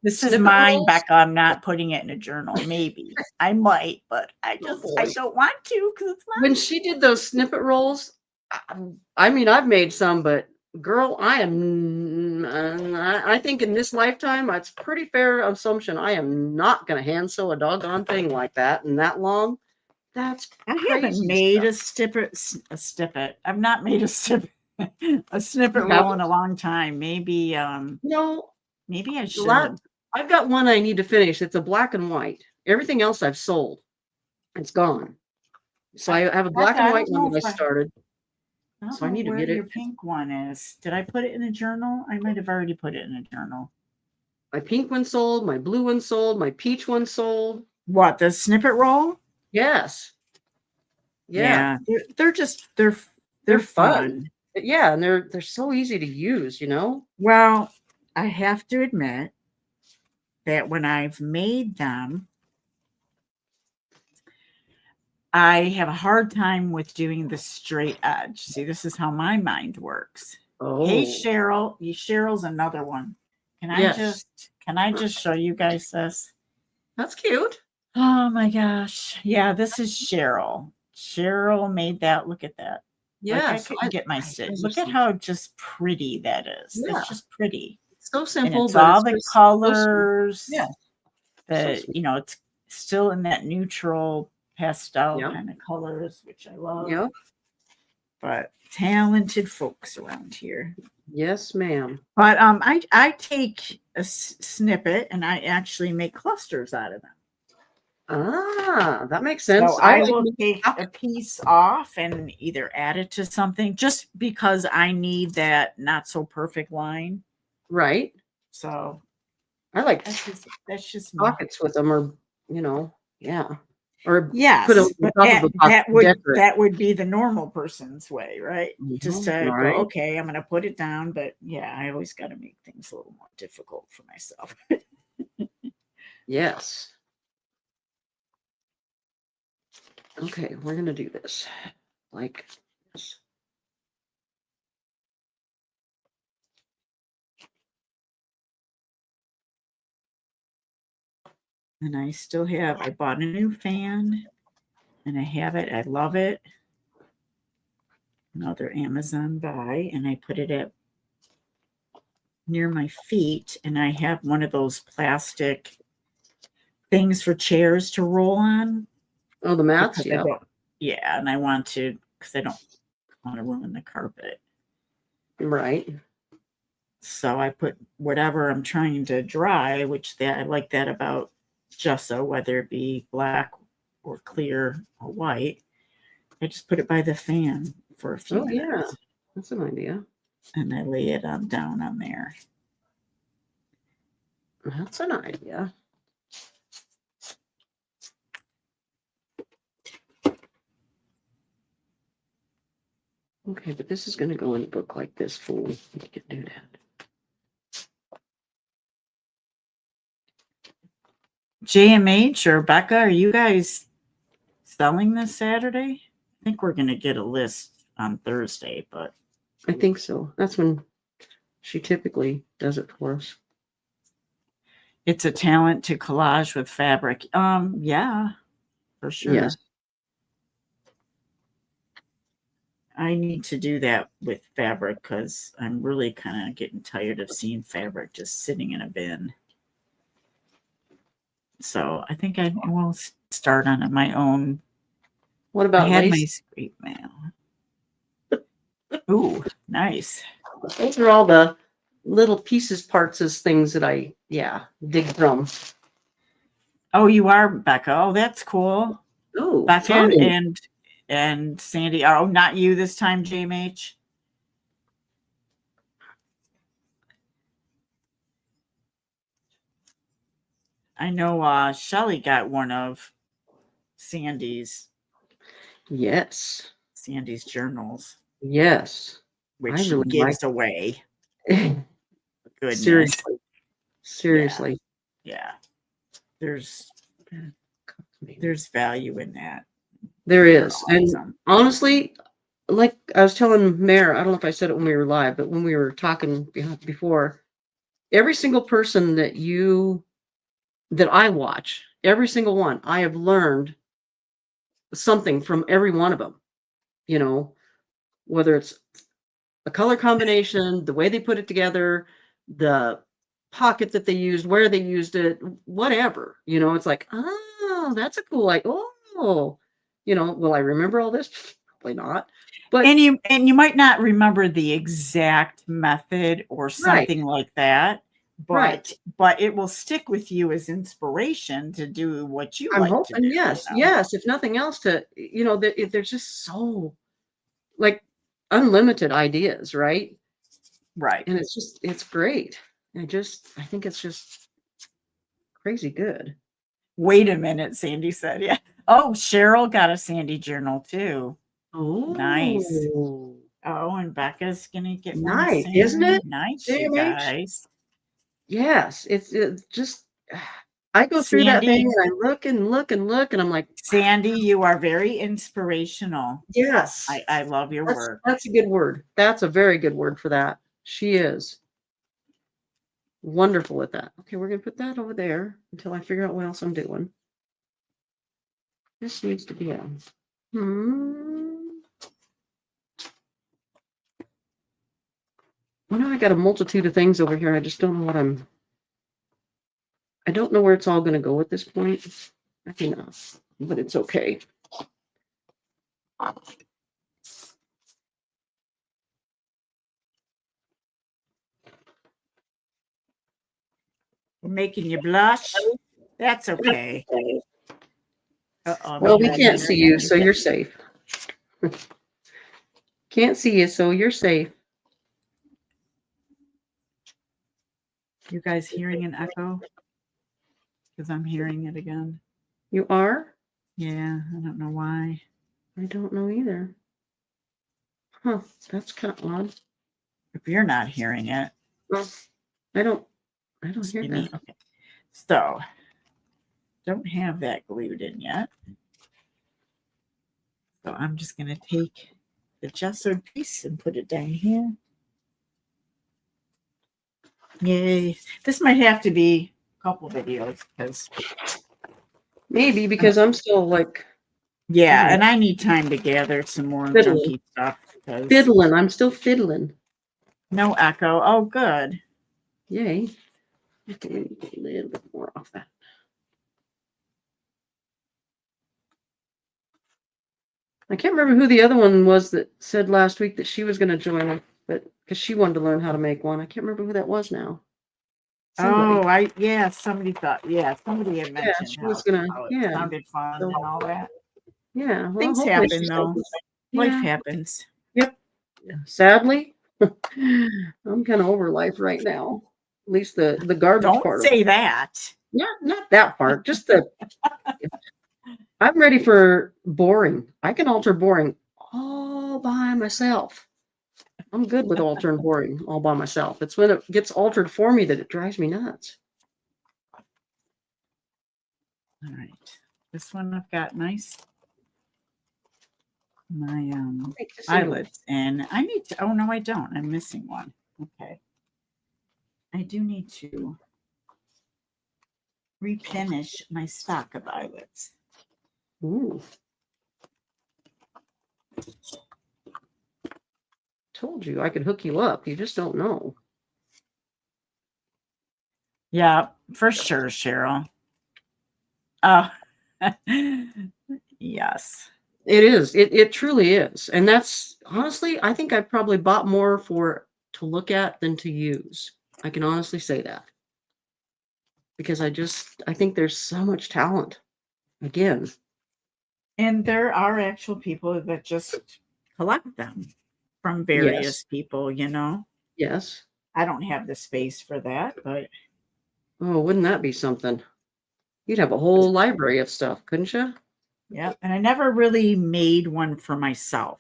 This is snippet mine, rolls, Becca. I'm not putting it in a journal. Maybe I might, but I oh boy, don't want to because it's when mine. she did those snippet rolls, I mean, I've made some, but girl, I think in this lifetime, it's pretty fair assumption I am not going to hand sew a doggone thing like that and that long. That's I haven't crazy made stuff. a snippet. I've not made a snippet a snippet You roll in haven't? a long time. Maybe No, maybe I the la- should. I've got one I need to finish. It's a black and white. Everything else I've sold. It's gone. So I have a black Becca, and I white don't one know that I if started. I don't So I know need to where get it. your pink one is. Did I put it in a journal? I might have already put it in a journal. My pink one sold, my blue one sold, my peach one sold. What, the snippet roll? Yes. Yeah. Yeah, they're just they're They're fun. fun. Yeah, and they're so easy to use, you know? Well, I have to admit that when I've made them, I have a hard time with doing the straight edge. See, this is how my mind works. Hey, Oh, Cheryl. Cheryl's another one. yes. Can I just show you guys this? That's cute. Oh my gosh. Yeah, this is Cheryl. Cheryl made that. Look at that. Like I Yes. couldn't get my stitch. Those are Look at so how just pretty that is. yeah. That's just pretty. It's so And simple, it's but all it's the just so sweet. colors. Yeah. So sweet. It's still in that neutral pastel Yeah. kind of colors, which I love. Yeah. But talented folks around here. Yes, ma'am. But I take a snippet and I actually make clusters out of them. Ah, that makes sense. So I I like will take a piece off and either add it to something just because I need that not so perfect line. right. So I like that's just me. pockets with them or, yeah. Or Yes, put it on but top of a box to decorate. that would be the normal person's way, right? Just to go, Right? okay, I'm gonna put it down, but yeah, I always got to make things a little more difficult for myself. Yes. Okay, we're gonna do this like this. And I still have, I bought a new fan and I have it. I love it. Another Amazon buy, and I put it at near my feet. And I have one of those plastic things for chairs to roll on. Oh, the mats, Because I yeah. don't, yeah, and I want to, because I don't want to ruin the carpet. Right. So I put whatever I'm trying to dry, which I like that about gesso, whether it be black or clear or white. I just put it by the fan for a few Oh, yeah. minutes. That's an idea. And I lay it down on there. That's an idea. Okay, but this is going to go in a book like this, fool. You can do that. JMH or Becca, are you guys selling this Saturday? I think we're going to get a list on Thursday, but I think so. That's when she typically does it for us. it's a talent to collage with fabric. Yeah, for sure. Yes. I need to do that with fabric because I'm really kind of getting tired of seeing fabric just sitting in a bin. So I think I will start on my own. What I about had my lace? scrape mail. Ooh, nice. Those are all the little pieces, parts, as things that I, dig from. Oh, you are Becca. Oh, that's cool. Oh, Becca fun. and Sandy. Oh, not you this time, JMH. I know Shelly got one of Sandy's journals, Yes. which I she really like gives away. it. Goodness. Seriously. Yeah. There's value in that. There They're is. And awesome. honestly, like I was telling Mare, I don't know if I said it when we were live, but when we were talking before, every single person that I watch, every single one, I have learned something from every one of them. Whether it's a color combination, the way they put it together, the pocket that they used, where they used it, whatever. It's like, oh, that's a cool, like, oh, will I remember all this? Probably not. But And you might not remember the exact method or right, something like that, right. but it will stick with you as inspiration to do what you I'm like to hoping, do, yes, if nothing else, there's just so like unlimited ideas, right? Right. And it's great. I think it's just crazy good. Wait a minute, Sandy said. Yeah. Oh, Cheryl got a Sandy journal too. Nice. Oh, Oh, and Becca's gonna get one nice, isn't soon. it? Nice, you JMH? guys. Yes, it's just I go through that thing Sandy, and I look and look and look and I'm like, Sandy, you are very inspirational. yes, I love your work. that's a good word. That's a very good word for that. She is wonderful at that. Okay, we're gonna put that over there until I figure out what else I'm doing. This needs to be on. I got a multitude of things over here. I just don't know I don't know where it's all gonna go at this point. I can, but it's okay. We're making you blush. That's okay. Well, we can't see you, so you're safe. Can't see you, so you're safe. You guys hearing an echo? Because I'm hearing it again. You are? Yeah, I don't know why. I don't know either. Huh, that's kind of odd. If you're not hearing it, Well, I don't hear you need, that. okay. So, don't have that glued in yet. So I'm just going to take the gessoed piece and put it down here. Yay. This might have to be a couple videos because, Maybe because I'm still like yeah, Oh. and I need time to gather some more Fiddling. junky stuff. 'Cause fiddling. I'm still fiddling. no echo. Oh, good. Yay. Okay, a little bit more off that. I can't remember who the other one was that said last week that she was going to join us, but because she wanted to learn how to make one. I can't remember who that was now. Somebody. Yeah, somebody somebody had Yeah, mentioned she how, was gonna. how it Yeah. sounded fun So, and all that. yeah. Well, Things hopefully happen she's though. open. Life Yeah. happens. Yep. Sadly, I'm kind of over life right now. At least the garbage Don't part of it. say that. Not that part. Just the. I'm ready for boring. I can alter boring all by myself. I'm good with altering boring all by myself. It's when it gets altered for me that it drives me nuts. All right. This one I've got my eyelids and I need to, oh no, I don't. I'm missing one. Okay. I do need to replenish my stock of eyelids. Ooh. Told you I could hook you up. You just don't know. Yeah, for sure, Cheryl. Yes. It is. It truly is. And that's honestly, I think I probably bought more for to look at than to use. I can honestly say that. Because I think there's so much talent. Again. And there are actual people that just collect them from various Yes. people, you know. Yes. I don't have the space for that, but Oh, wouldn't that be something? You'd have a whole library of stuff, couldn't you? yeah, and I never really made one for myself.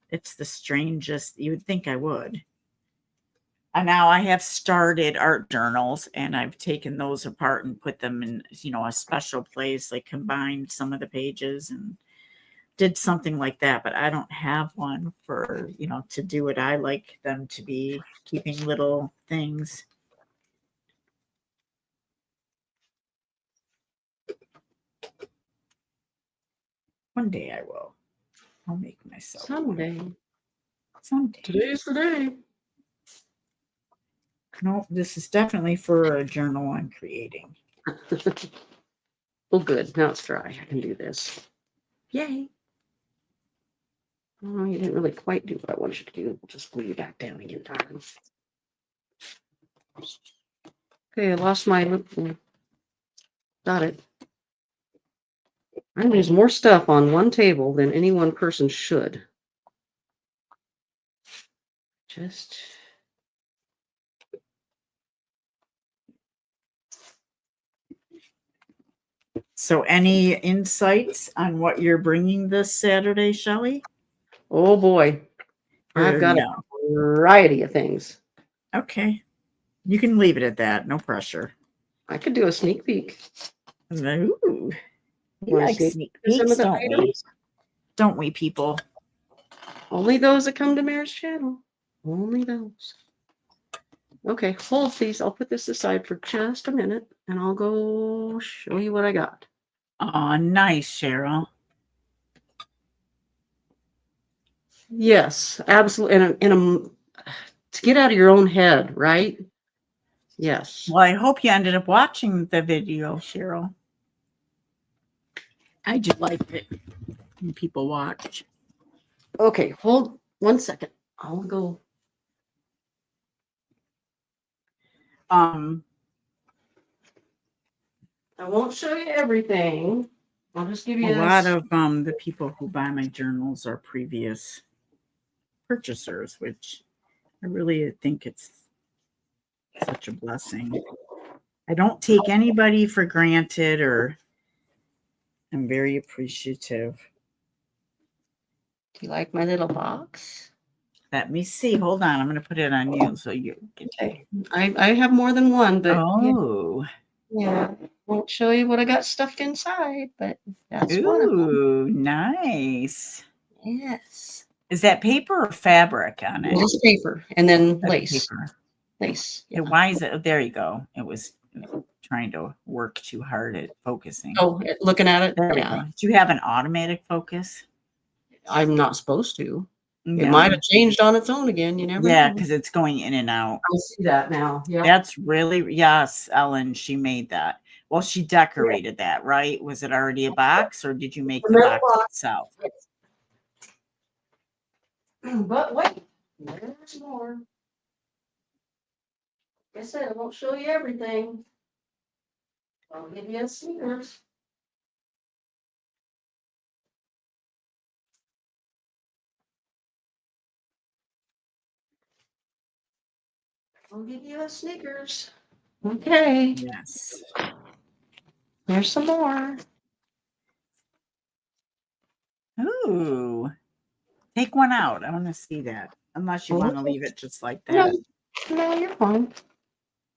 It's the strangest. You would think I would. And now I have started art journals and I've taken those apart and put them in, a special place, like combined some of the pages and did something like that. But I don't have one for, to do it. I like them to be keeping little things. One day I will. I'll make myself one. Someday. Today's the day. No, this is definitely for a journal I'm creating. Well, good. Now it's dry. I can do this. Yay. Oh, you didn't really quite do what I wanted you to do. We'll just glue you back down again, darling. Okay, I lost my lip. Got it. There's more stuff on one table than any one person should. Just. So, any insights on what you're bringing this Saturday, Shelley? Oh boy. I've got a variety of things. Okay. You can leave it at that. No pressure. I could do a sneak peek. Ooh. We like sneak peeks, don't we, people? Only those that come to Mare's channel. Only those. Okay, hold please. I'll put this aside for just a minute and I'll go show you what I got. Oh, nice, Cheryl. Yes, absolutely. And to get out of your own head, right? Yes. Well, I hope you ended up watching the video, Cheryl. I do like it when people watch. Okay, hold 1 second. I'll go. I won't show you everything. I'll just give you a lot of the people who buy my journals are previous purchasers, which I really think it's such a blessing. I don't take anybody for granted or I'm very appreciative. Do you like my little box? Let me see. Hold on. I'm going to put it on you so you can. Okay. I have more than one, but Oh. yeah. Won't show you what I got stuffed inside, but that's one of them. Ooh, nice. Yes. Is that paper or fabric on it? It is paper and then That's lace. paper. Lace. Yeah. Why is it? Oh, there you go. It was trying to work too hard at focusing. Oh, looking at it? There we Yeah. go. Do you have an automatic focus? I'm not supposed to. It No. might have changed on its own again. You never Yeah, know. because it's going in and out. I see that now. Yeah. That's really, yes, Ellen, she made that. Well, she decorated that, right? Was it already a box or did you make the metal box box. itself? But wait, there's more. Like I said, I won't show you everything. I'll give you a sneakers. I'll give you a Snickers. Okay, Yes. there's some more. Ooh. Take one out. I want to see that. Unless you want to leave it just like No, that. no, you're fine.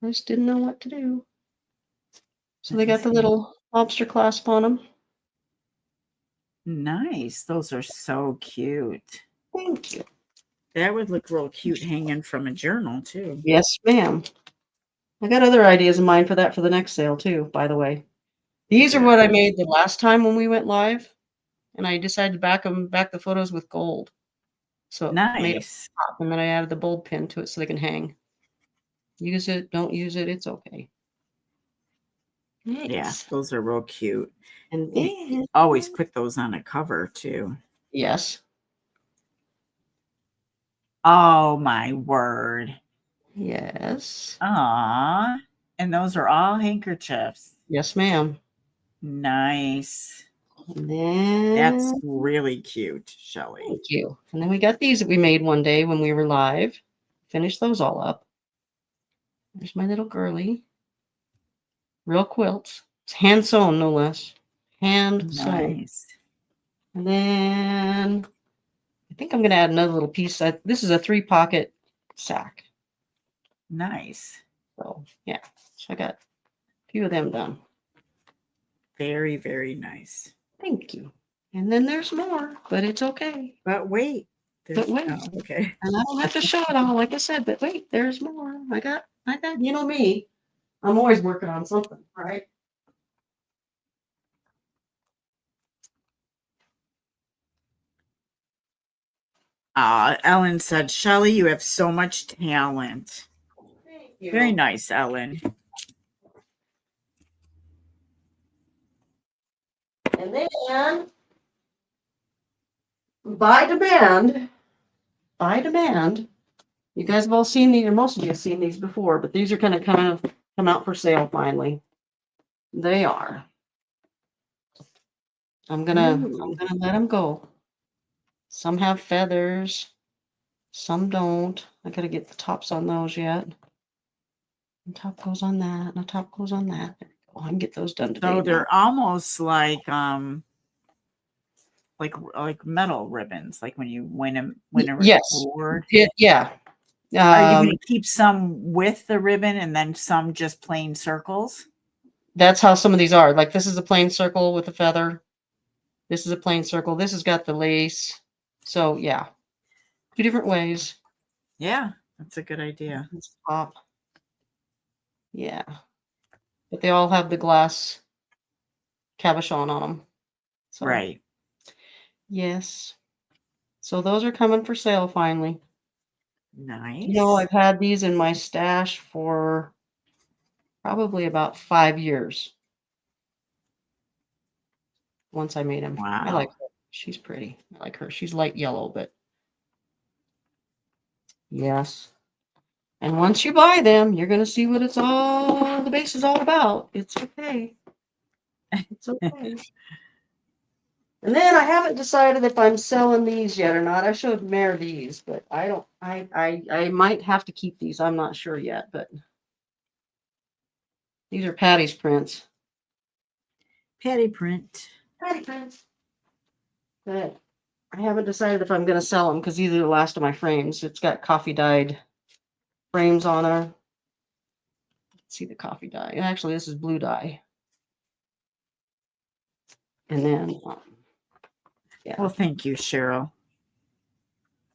I just didn't know what to do. So Let they me got the see. little lobster clasp on them. Nice. Those are so cute. Thank you. That would look real cute hanging from a journal too. Yes, ma'am. I got other ideas in mind for that for the next sale too, by the way. These are what I made the last time when we went live, and I decided to back the photos with gold. So it made a Nice. pop, and then I added the bold pin to it so they can hang. Use it, don't use it, it's okay. Yeah, Nice. those are real cute. And You then always put those on a cover too. yes. Oh my word. Yes. Aw. And those are all handkerchiefs. Yes, ma'am. Nice. And That's then really cute, Shelley. thank you. And then we got these that we made one day when we were live. Finished those all up. There's my little girly. Real quilts. It's hand sewn, no less. Hand sewn. Nice. And then I think I'm going to add another little piece. This is a 3-pocket sack. Nice. So, yeah. So I got a few of them done. Very, very nice. Thank you. And then there's more, but it's okay. But wait. But wait. Oh, okay. And I don't have to show it all, like I said, but wait, there's more. I got, you know me. I'm always working on something, right? Ellen said, Shelley, you have so much talent. Thank you. Very nice, Ellen. And then by demand, you guys have all seen these, or most of you have seen these before, but these are kind of come out for sale finally. They are. I'm gonna let them go. Some have feathers, some don't. I gotta get the tops on those yet. And top goes on that, and the top goes on that. Oh, I can get those done today. So they're almost like metal ribbons, like when you win a yes. award. Yeah. Are you going to keep some with the ribbon and then some just plain circles? That's how some of these are. Like this is a plain circle with a feather. This is a plain circle. This has got the lace. So yeah, 2 different ways. Yeah, that's a good idea. Pop. Yeah, but they all have the glass cabochon on them. So, right. Yes. So those are coming for sale finally. Nice. You know, I've had these in my stash for probably about 5 years. Once I made them. Wow. I like her. She's pretty. I like her. She's light yellow, but yes. And once you buy them, you're going to see what the base is all about. It's okay. It's okay. And then I haven't decided if I'm selling these yet or not. I showed Mare these, but I might have to keep these. I'm not sure yet, but these are Patty's prints. Patty print. Patty prints. But I haven't decided if I'm going to sell them because these are the last of my frames. It's got coffee dyed frames on her. Let's see the coffee dye. And actually, this is blue dye. And then, yeah. Well, thank you, Cheryl.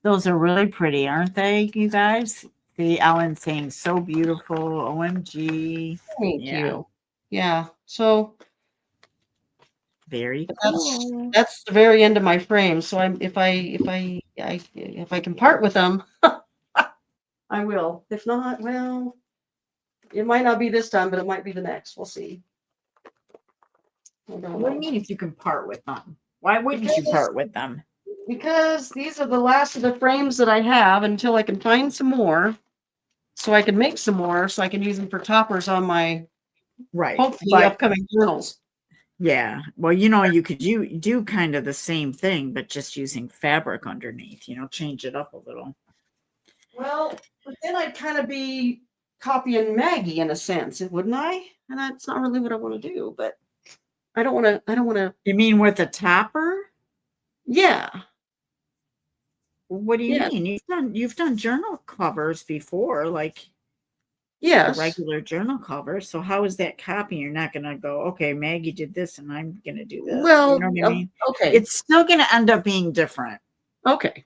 Those are really pretty, aren't they, you guys? The Ellen saying so beautiful. OMG. Thank Yeah. you. Yeah. So Very that's cool. that's the very end of my frame. So if I can part with them, I will. If not, well, it might not be this time, but it might be the next. We'll see. I don't What do you know. mean if you can part with them? Why wouldn't you Because- part with them? Because these are the last of the frames that I have until I can find some more. So I can make some more so I can use them for toppers on my Right. hopefully But upcoming journals. yeah. Well, you could do kind of the same thing, but just using fabric underneath, change it up a little. Well, but then I'd kind of be copying Maggie in a sense, wouldn't I? And that's not really what I want to do, but I don't want to. You mean with a topper? Yeah. What do you Yeah. mean? You've done journal covers before, like a Yes. regular journal cover. So how is that copy? You're not gonna go, okay, Maggie did this and I'm gonna do this. Well, You know what I mean? okay. It's still gonna end up being different. Okay.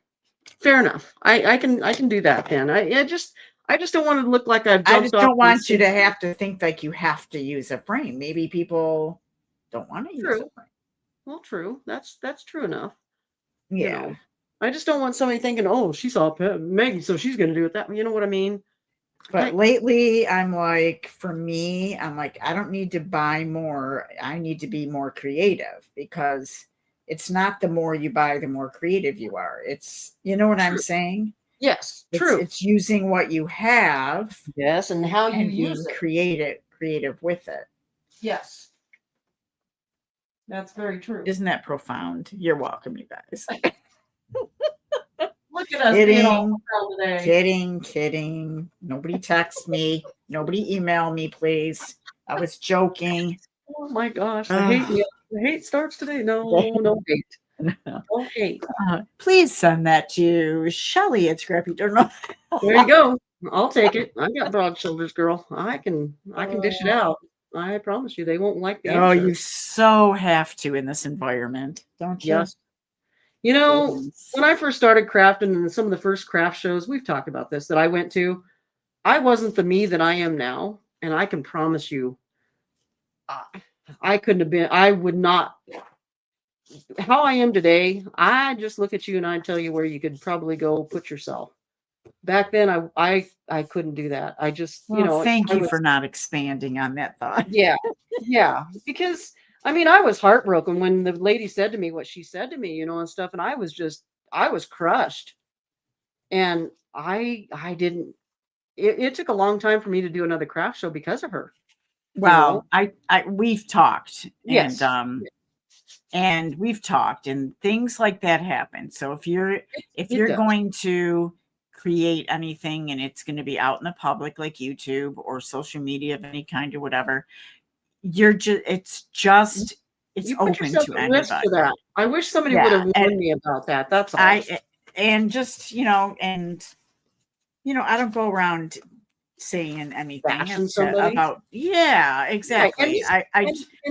Fair enough. I can do that then. I just don't want to look like I've I jumped just off don't the want you to scene. have to think like you have to use a frame. Maybe people don't want to use True. a frame. Well, true. That's true enough. Yeah. You know, I just don't want somebody thinking, "Oh, she saw Maggie, so she's going to do it that." You know what I mean? But lately, I'm like, for me, I'm like, I don't need to buy more. I need to be more creative because it's not the more you buy, the more creative you are. It's, you know what I'm True. saying? Yes, true. It's using what you have Yes, and how you and being use it. creative with it. Yes. That's very true. Isn't that profound? You're welcome, you guys. Look at us being all proud today. Kidding. Nobody text me. Nobody email me, please. I was joking. Oh my gosh, the hate starts today. No hate. No hate. Please send that to Shelly at Scrappy Journal. There you go. I'll take it. I got broad shoulders, girl. I can dish it out. I promise you, they won't like the answer. You so have to in this environment, don't you? Yes. You know, when I first started crafting and some of the first craft shows, we've talked about this, that I went to, I wasn't the me that I am now. And I can promise you, I couldn't have been, I would not, how I am today, I just look at you and I tell you where you could probably go put yourself. Back then, I couldn't do that. I just, thank you for not expanding on that thought. Yeah. Yeah. Because I was heartbroken when the lady said to me what she said to me, and stuff. And I was crushed. And I didn't, it took a long time for me to do another craft show because of her. Well, we've talked Yes. and we've talked and things like that happen. So if you're going to create anything and it's going to be out in the public like YouTube or social media of any kind or whatever, it's open to anybody. For that. I wish somebody would have warned me about that. That's all. I don't go around saying anything about exactly.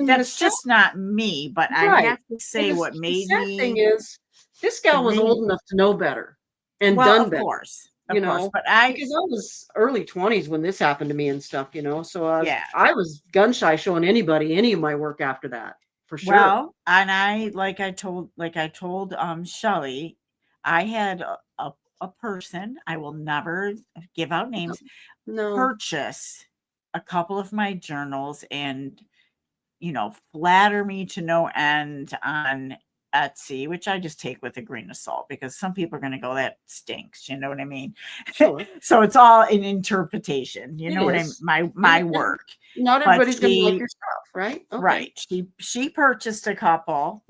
That's just not me, but I have to say what made me. The thing is, this gal was old enough to know better and done better. Of course, but because I was early 20s when this happened to me and stuff, so I was gun shy showing anybody any of my work after that, for sure. Well, and I told Shelly, I had a person, I will never give out names, purchase a couple of my journals and flatter me to no end on Etsy, which I just take with a grain of salt because some people are going to go, that stinks. You know what I mean? Sure. So it's all an interpretation. You know what I mean? My work. Not everybody's going to like your stuff, right? Okay. Right. She purchased a couple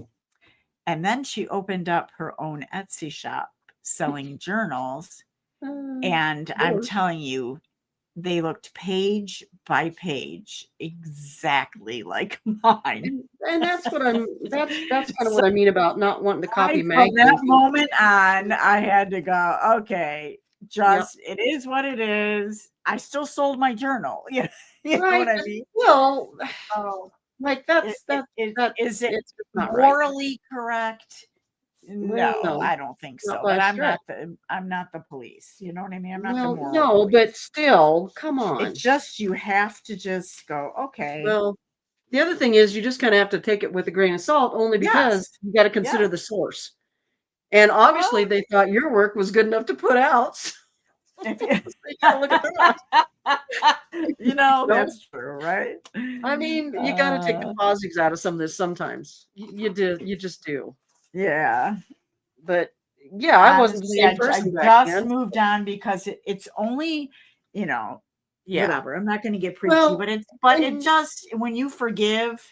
and then she opened up her own Etsy shop selling journals. And I'm telling you, they looked page by page exactly like mine. And that's what that's kind of So what I mean about not wanting to copy from that magazines. moment on, I had to go, okay, Yep. it is what it is. I still sold my journal. Yeah, you know Right. what I But mean? still, Oh, like is it it's just not right. morally correct? Well, No, no, I don't think not so. by But a stretch. I'm not the police. You know what I mean? I'm not the Well, moral no, police. but still, come It on. just you have to just go, okay. Well, the other thing is you just kind of have to take it with a grain of salt only because Yes. you got to Yeah. consider the source. And obviously Well, they thought your work was good enough to put out. if So you got to look at that. you know, No, that's true, right? I mean, you got to take the Uh, positives out of some of this sometimes. You do, you just do. yeah. But yeah, I wasn't the Honestly, same I person back just then. moved on because it's only, you know, Yeah. whatever. I'm not going to get preachy, Well, but it and just when you forgive,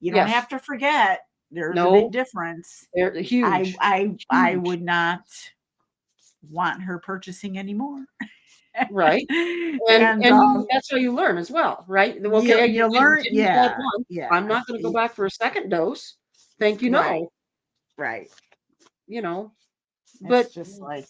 you don't yes, have to forget. There's a big no, difference. they're huge, I huge, would not want her purchasing anymore. right? And And that's how you learn as well, right? Okay, you you learn, didn't get yeah, once. yeah, I'm not going to go back for a second dose. Thank you, right, no. right. You know, It's but just like,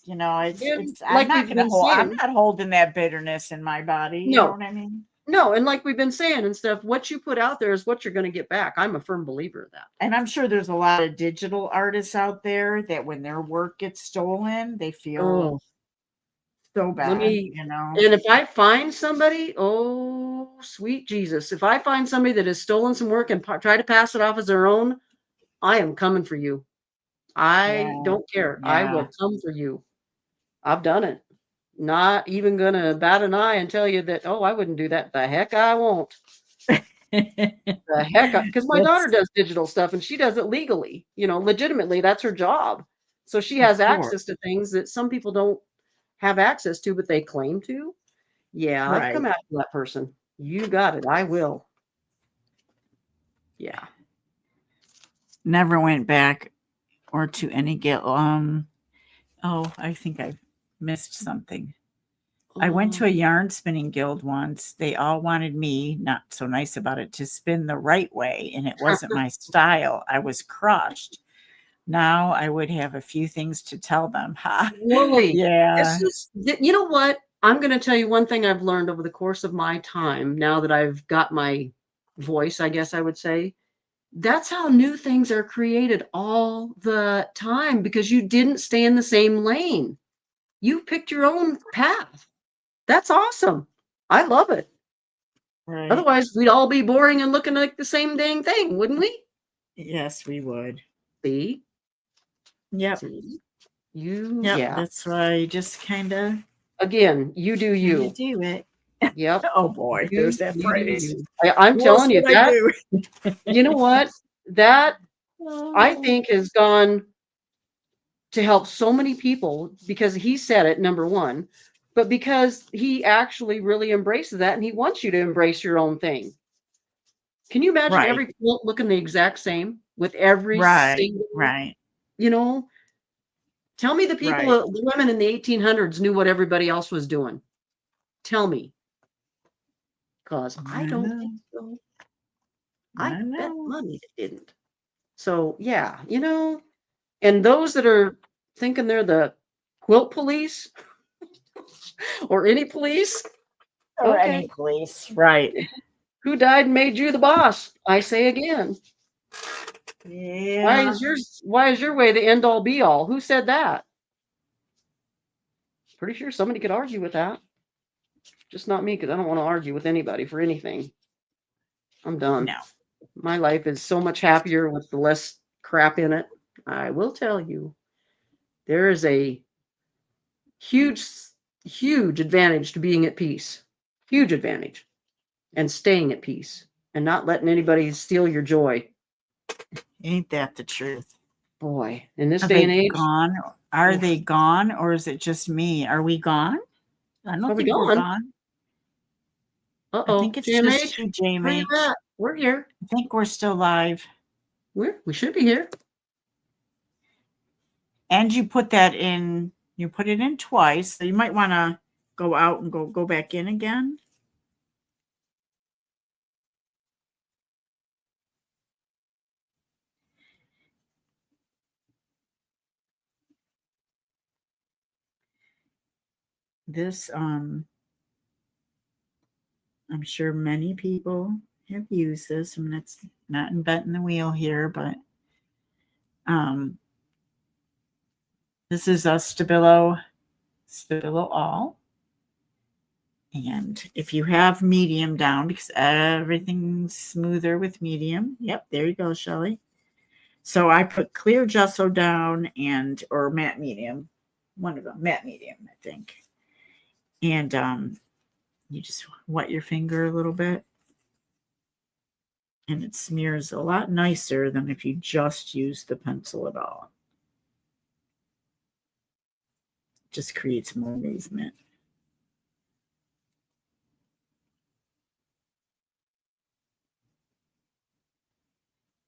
again, it's I'm like not we've gonna been hold I'm saying, not holding that bitterness in my body, you know no, what I mean? no, and like we've been saying and stuff, what you put out there is what you're going to get back. I'm a firm believer of that. And I'm sure there's a lot of digital artists out there that when their work gets stolen, they feel Oh, so let bad, me, you know? and if I find somebody, oh, sweet Jesus, if I find somebody that has stolen some work and try to pass it off as their own, I am coming for you. I Yeah, don't care. I yeah. will come for you. I've done it. Not even gonna bat an eye and tell you that, oh, I wouldn't do that. The heck I won't. The heck, because my daughter That's does digital stuff and she does it legally, legitimately. That's her job. So she of has course. access to things that some people don't have access to, but they claim to. Yeah, I'd come Right. after that person. You got it. I will. Yeah. Never went back or to any guild. Oh, I think I missed something. I went to a Um, yarn spinning guild once. They all wanted me, not so nice about it, to spin the right way, and it wasn't my style. I was crushed. Now I would have a few things to tell them. Ha. really, this Yeah. is, you know what? I'm going to tell you one thing I've learned over the course of my time. Now that I've got my voice, I guess I would say, that's how new things are created all the time because you didn't stay in the same lane. You picked your own path. That's awesome. I love it. Right. Otherwise, we'd all be boring and looking like the same dang thing, wouldn't we? Yes, we would. See? Yep. See? Yep. Yeah. That's why I just Again, you do kind of you. do it. Yep. Oh boy, there's that You do phrase. you. I'm Who else telling you would I that, do? you know what? That I Oh, think has gone to help so many people because he said it, number one, but because he actually really embraces that and he wants you to embrace your own thing. Can you imagine right. every quilt looking the exact same with every Right. single, Right. you know? Tell me the people, Right. the women in the 1800s knew what everybody else was doing. Tell me, because I I don't think know. so. I I bet know. money it didn't. So yeah, and those that are thinking they're the quilt police or any police, Or any okay, police. Right. who died and made you the boss? I say again. Yeah. Why is your way the end all be all? Who said that? Pretty sure somebody could argue with that. Just not me, because I don't want to argue with anybody for anything. I'm done. No. My life is so much happier with the less crap in it. I will tell you, there is a huge, huge advantage to being at peace. Huge advantage. And staying at peace and not letting anybody steal your joy. Ain't that the truth? Boy, in this Are day they and age, gone? Are oof, they gone or is it just me? Are we gone? I don't are we think we're gone? gone. I Uh-oh, think it's just JMH, you, where you JMH. at? We're here. I think we're still live. We should be here. And you put that in, you put it in twice. So you might want to go out and go back in again. This I'm sure many people have used this. I mean, it's not inventing the wheel here, but this is a Stabilo All. And if you have medium down, because everything's smoother with medium. Yep, there you go, Shelly. So I put clear gesso down or matte medium, one of them, matte medium, I think. And you just wet your finger a little bit. And it smears a lot nicer than if you just use the pencil at all. Just creates more movement.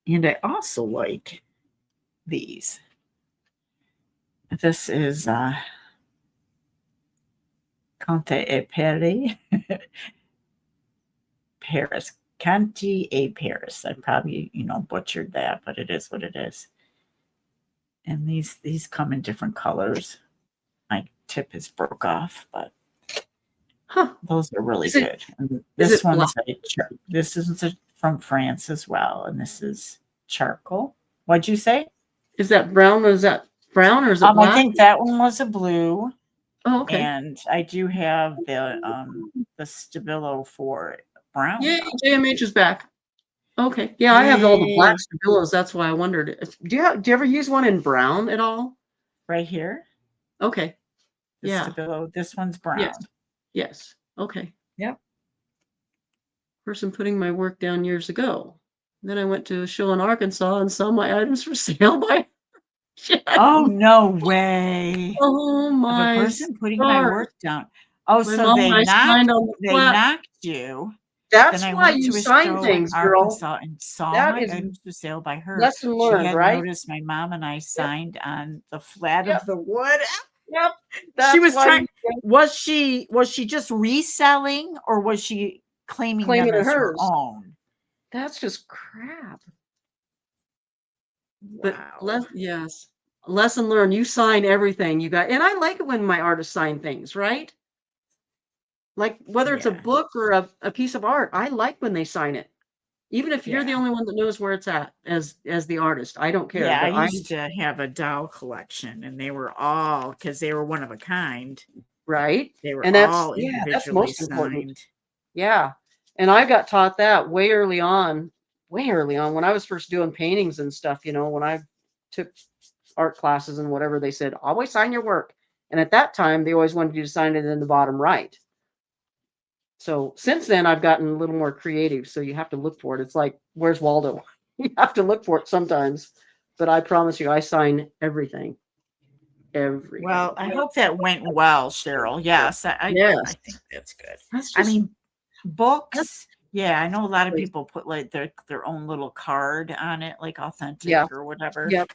And I also like these. This is Conte et Paris. Paris. Conti et Paris. I probably, butchered that, but it is what it is. And these come in different colors. My tip is broke off, but those are really good. And this one's this is from France as well, and this is charcoal. What'd you say? Is that brown? Is that brown or is it black? I think that one was a blue. Oh, okay. And I do have the Stabilo for brown. Yeah, JMH is back. Okay. Yeah, I have all the black Stabilos. That's why I wondered. Do you ever use one in brown at all? Right here. Okay. The Stabilo. This one's brown. Yes. Okay. Yep. Person putting my work down years ago. Then I went to a show in Arkansas and saw my items for sale by. Oh, no way. Oh my. The person putting my work down. Oh, so they knocked you. That's why you sign things, girl. And saw my items for sale by her. Lesson learned, right? Noticed my mom and I signed on the flat of the wood. Yep. She was trying. Was she just reselling, or was she claiming them as her own? That's just crap. Wow. But yes, lesson learned. You sign everything you got, and I like it when my artists sign things, right? Like whether it's a book or a piece of art, I like when they sign it, even if you're the only one that knows where it's at as the artist. I don't care. Yeah, I used to have a doll collection, and they were all because they were one of a kind, right? They were all individually that's most signed. important. Yeah, and I got taught that way early on when I was first doing paintings and stuff. When I took art classes and whatever, they said always sign your work, and at that time they always wanted you to sign it in the bottom right. So since then, I've gotten a little more creative. So you have to look for it. It's like, where's Waldo? You have to look for it sometimes. But I promise you, I sign everything. Everything. Well, I hope that went well, Cheryl. Yes, I think that's good. I mean, books. Yeah, I know a lot of people put like their own little card on it, like authentic or whatever. Yep.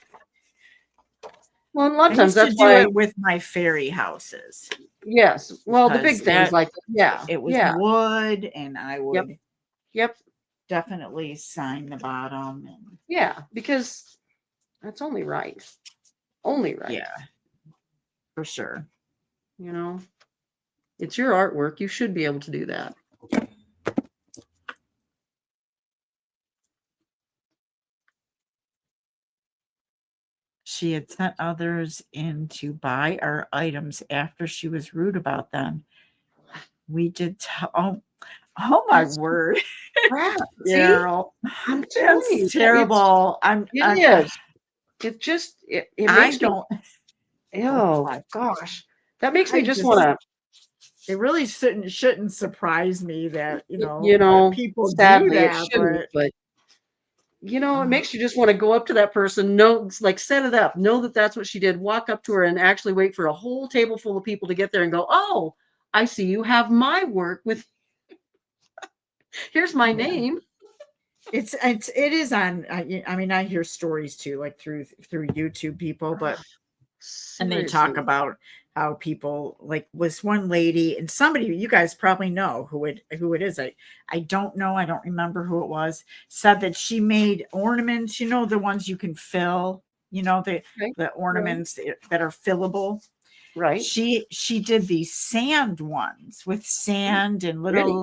Well, a lot of times that's why with my fairy houses. Yes. Well, the big things like it was wood, and I would yep definitely sign the bottom. And because that's only right. Only right. Yeah, for sure. It's your artwork. You should be able to do that. She had sent others in to buy our items after she was rude about them. We did oh my word. Daryl. I'm telling you. Terrible. It just it makes me. Oh my gosh. That makes me just want to. It really shouldn't surprise me that people sadly do that, it shouldn't, but it makes you just want to go up to that person, set it up, know that that's what she did, walk up to her and actually wait for a whole table full of people to get there and go, oh, I see you have my work with, here's my name. It is on, I mean, I hear stories too, like through YouTube people, but And they talk Seriously. about how people, like, was one lady, and somebody you guys probably know who it is. I don't know, I don't remember who it was, said that she made ornaments, the ones you can fill, the Okay. the Right. ornaments that are fillable. Right. She did these sand ones with Ooh, sand and pretty.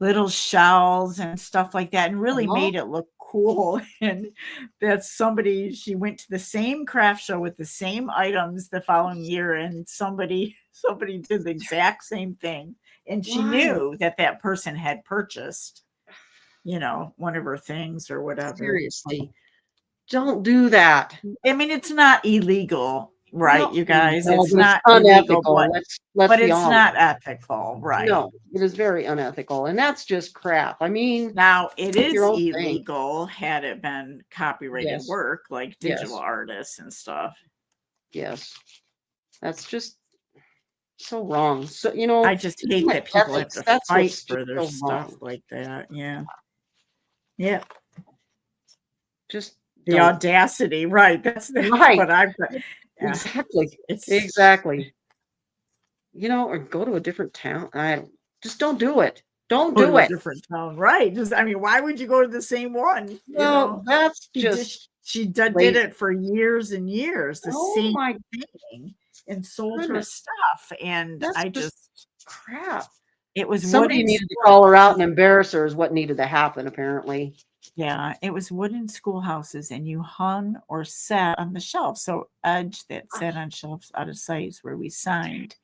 little shells and stuff like that, and really Uh-huh. made it look cool. And that's somebody she went to the same craft show with the same items the following year, and somebody did the exact same thing, and she Why? knew that that person had purchased, one of her things or whatever. Seriously. Don't do that. I mean, it's not illegal, right, No, you guys? well, It's it's not illegal, unethical. Let's but be it's honest. not ethical, right? No, it is very unethical, and that's just crap. I mean, Now, it do your is own thing. illegal had it been copyrighted Yes. work like digital Yes. artists and stuff. Yes. That's just so wrong. So, I just it's hate like that people have ethics. to That's fight what's just for their so stuff wrong. like that. Yeah. Yeah. Just The don't. audacity, right? That's Right. what I've yeah. Exactly. It's Exactly. Or go to a different town. Just don't do it. Don't go do to a it. different town, right? Just I mean, why would you go to the same one? Well, that's just She did lazy. it for years and years, the Oh same my thing, and sold her goodness. stuff, and That's I just just crap. it was Somebody wooden needed to call her out and schoolhouses. embarrass her is what needed to happen, apparently. Yeah, it was wooden schoolhouses, and you hung or sat on the shelf. So Edge that sat on shelves out of sight is where we signed.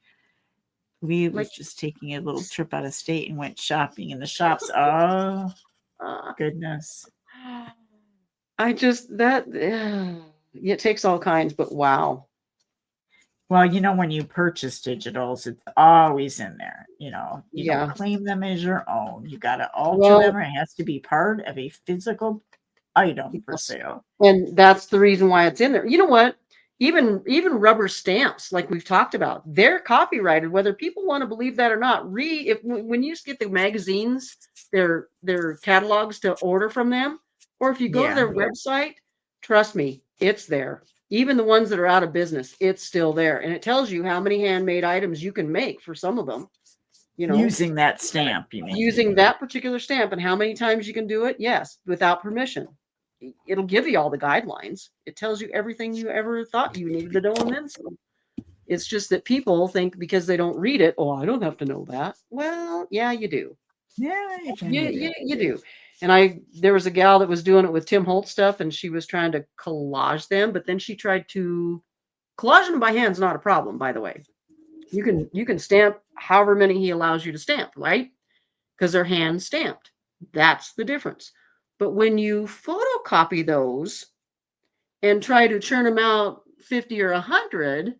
We Like, was just taking a little trip out of state and went shopping in the shops. Oh uh, goodness. I just that it takes all kinds, but wow. Well, when you purchase digitals, it's always in there. You don't Yeah. claim them as your own. You got to alter them, Well, or it has to be part of a physical item for yes. sale. And that's the reason why it's in there. You know what? Even rubber stamps, like we've talked about, they're copyrighted, whether people want to believe that or not. If when you get the magazines, their catalogs to order from them, or if you go to Yeah. their website, trust me, it's there. Even the ones that are out of business, it's still there. And it tells you how many handmade items you can make for some of them, you know, Using that stamp, you mean? using that particular stamp and how many times you can do it. Yes, without permission. It'll give you all the guidelines. It tells you everything you ever thought you needed to know and then some. It's just that people think because they don't read it, oh, I don't have to know that. Well, yeah, you do. Yeah, You you do. you, you do. And there was a gal that was doing it with Tim Holtz stuff, and she was trying to collage them, but then she tried to collage them by hand's not a problem, by the way. You can stamp however many he allows you to stamp, right? Because they're hand stamped. That's the difference. But when you photocopy those and try to churn them out 50 or 100,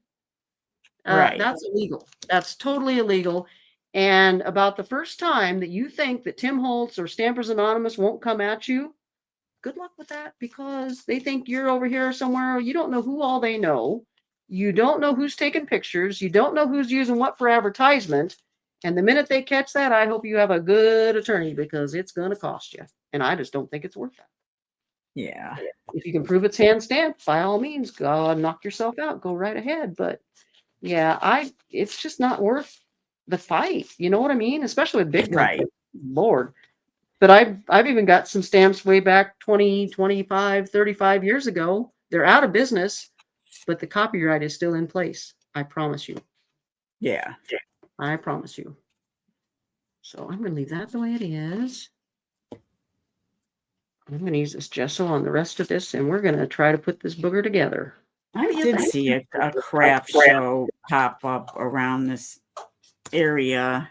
Right. that's illegal. That's totally illegal. And about the first time that you think that Tim Holtz or Stampers Anonymous won't come at you, good luck with that because they think you're over here somewhere. You don't know who all they know. You don't know who's taking pictures. You don't know who's using what for advertisement. And the minute they catch that, I hope you have a good attorney because it's going to cost you. And I just don't think it's worth that. Yeah. If you can prove it's hand stamped, by all means, go knock yourself out. Go right ahead. But yeah, it's just not worth the fight. You know what I mean? Especially with big Right. companies. Lord. But I've even got some stamps way back 20, 25, 35 years ago. They're out of business, but the copyright is still in place. I promise you. Yeah. I promise you. So I'm going to leave that the way it is. I'm going to use this gesso on the rest of this, and we're going to try to put this booger together. I did see a craft show pop up around this area,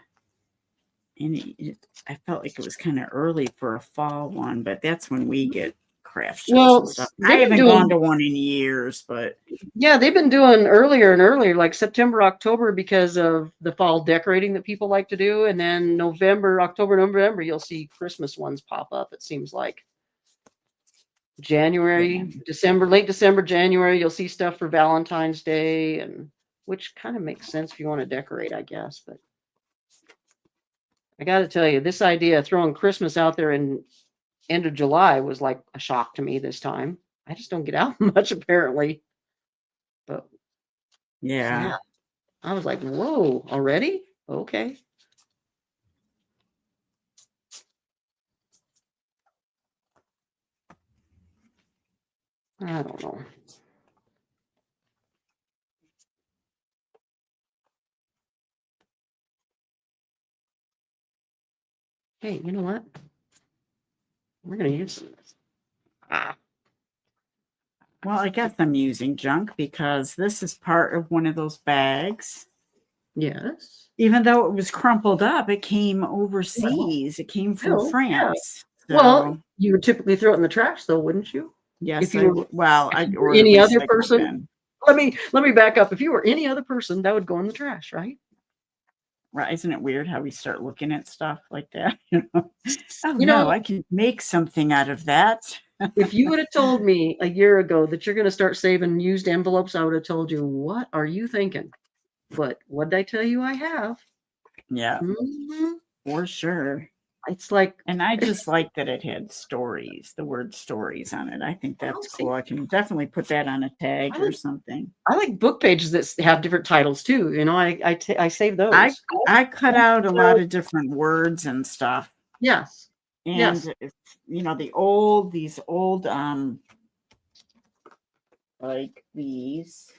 and I felt like it was kind of early for a fall one, but that's when we get craft shows Well, and stuff. I they've been haven't doing, gone to one in years, but yeah, they've been doing earlier and earlier, like September, October, because of the fall decorating that people like to do. And then November, October, November, you'll see Christmas ones pop up, it seems like. yeah. January, December, late December, January, you'll see stuff for Valentine's Day, and which kind of makes sense if you want to decorate, I guess. But I got to tell you, this idea of throwing Christmas out there in end of July was like a shock to me this time. I just don't get out much apparently. But Yeah. Yeah. I was like, whoa, already? Okay. I don't know. Hey, you know what? We're going to use this. Ah, Well, I guess I'm using junk because this is part of one of those bags. yes. Even though it was crumpled up, it came overseas. It came from Still, yeah. France. Well, So you would typically throw it in the trash, though, wouldn't you? yes, If you were, well, if you were or at any other recycle person, bin. let me back up. If you were any other person, that would go in the trash, right? Right? Isn't it weird how we start looking at stuff like that? You know, oh You no, know, I can make something out of that. if you would have told me a year ago that you're going to start saving used envelopes, I would have told you, what are you thinking? But what did I tell you I have? Yeah, Mhm. for sure. It's like, And I just like that it had stories, the word stories on it. I think well, that's see, cool. I can definitely put that on a tag I or like, something. I like book pages that have different titles too. You know, I save I those. I cut out a lot of different words and stuff. Yes. Yes. And these old like these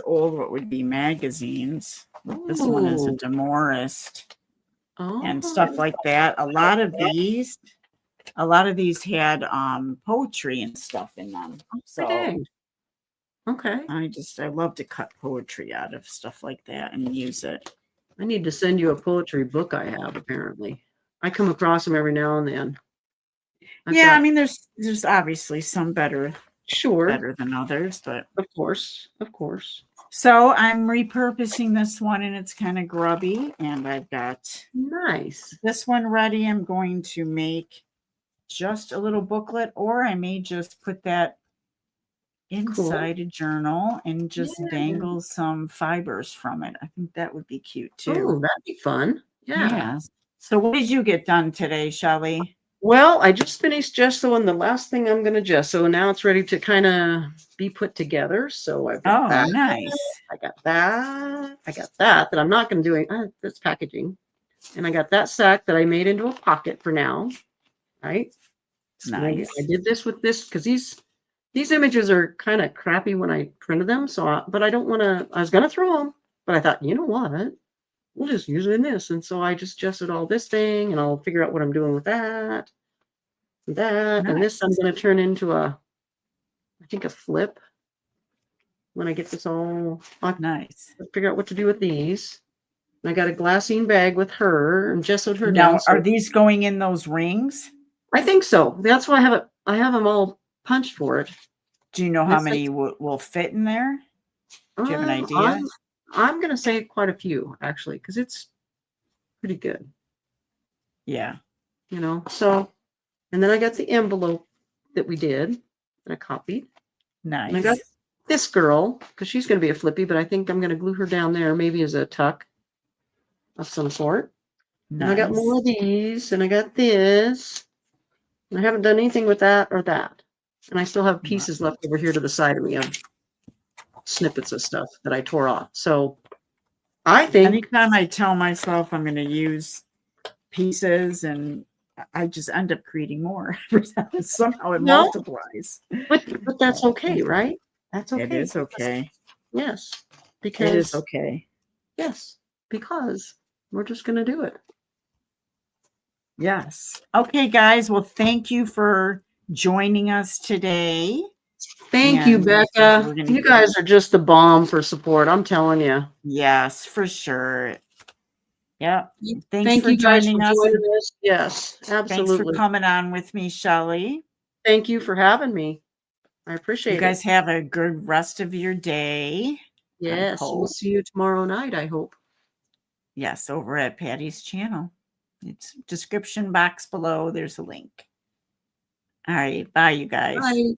old what would be magazines. This one is a Ooh. Demorist and stuff Oh, like that. A lot of these had poetry and stuff in them. my So dang. Okay. I love to cut poetry out of stuff like that and use it. I need to send you a poetry book I have, apparently. I come across them every now and then. I've Yeah, I got, mean there's obviously some sure, better than others, but of course, of course. so I'm repurposing this one and it's kind of grubby and I've got Nice. this one ready. I'm going to make just a little booklet or I may just put that Cool. inside a journal and Yeah. just dangle some fibers from it. I think that would be cute too. Oh, that'd be fun. Yeah. Yeah. So what did you get done today, Shelley? Well, I just finished gessoing the last thing I'm going to gesso. Now it's ready to kind of be put together. So I've got Oh, that. nice. I got that. I got that I'm not going to do it. That's packaging. And I got that sack that I made into a pocket for now. Right. And I Nice. did this with this because these images are kind of crappy when I printed them. But I don't want to, I was going to throw them, but I thought, you know what? We'll just use it in this. And so I just gessoed all this thing and I'll figure out what I'm doing with that. And this I'm Nice. going to turn into I think a flip when I get this all, I'll Nice. figure out what to do with these. And I got a glassine bag with her and gessoed her down. Now, are So these going in those rings? I think so. That's why I have them all punched for it. Do you know And how it's like, many will fit in there? Do you have an um, idea? I'm, I'm going to say quite a few actually, because it's pretty good, Yeah. you know? So, and then I got the envelope that we did and I copied. And I got Nice. this girl, because she's going to be a flippy, but I think I'm going to glue her down there, maybe as a tuck of some sort. And I got Nice. more of these, and I got this. And I haven't done anything with that or that. And I still have pieces left over here to the side of me of snippets of stuff that I tore off. So I think, Anytime I tell myself I'm going to use pieces and I just end up creating more. Somehow it no, multiplies. but that's okay, right? That's It okay. is okay. Yes, It is because okay. yes, because we're just going to do it. Yes. Okay, guys. Well, thank you for joining us today. Thank you, And Becca. we're You gonna guys are just the bomb for support. I'm telling you. yes, for sure. Yeah. Thanks Thank for you guys for joining us and joining us. Yes, thanks for absolutely. coming on with me, Shelley. Thank you for having me. I You appreciate it. guys have a good rest of your day. I Yes, we'll hope. see you tomorrow night, I hope. Yes, over at Patty's channel. It's description box below. There's a link. All right. Bye, you guys. Bye.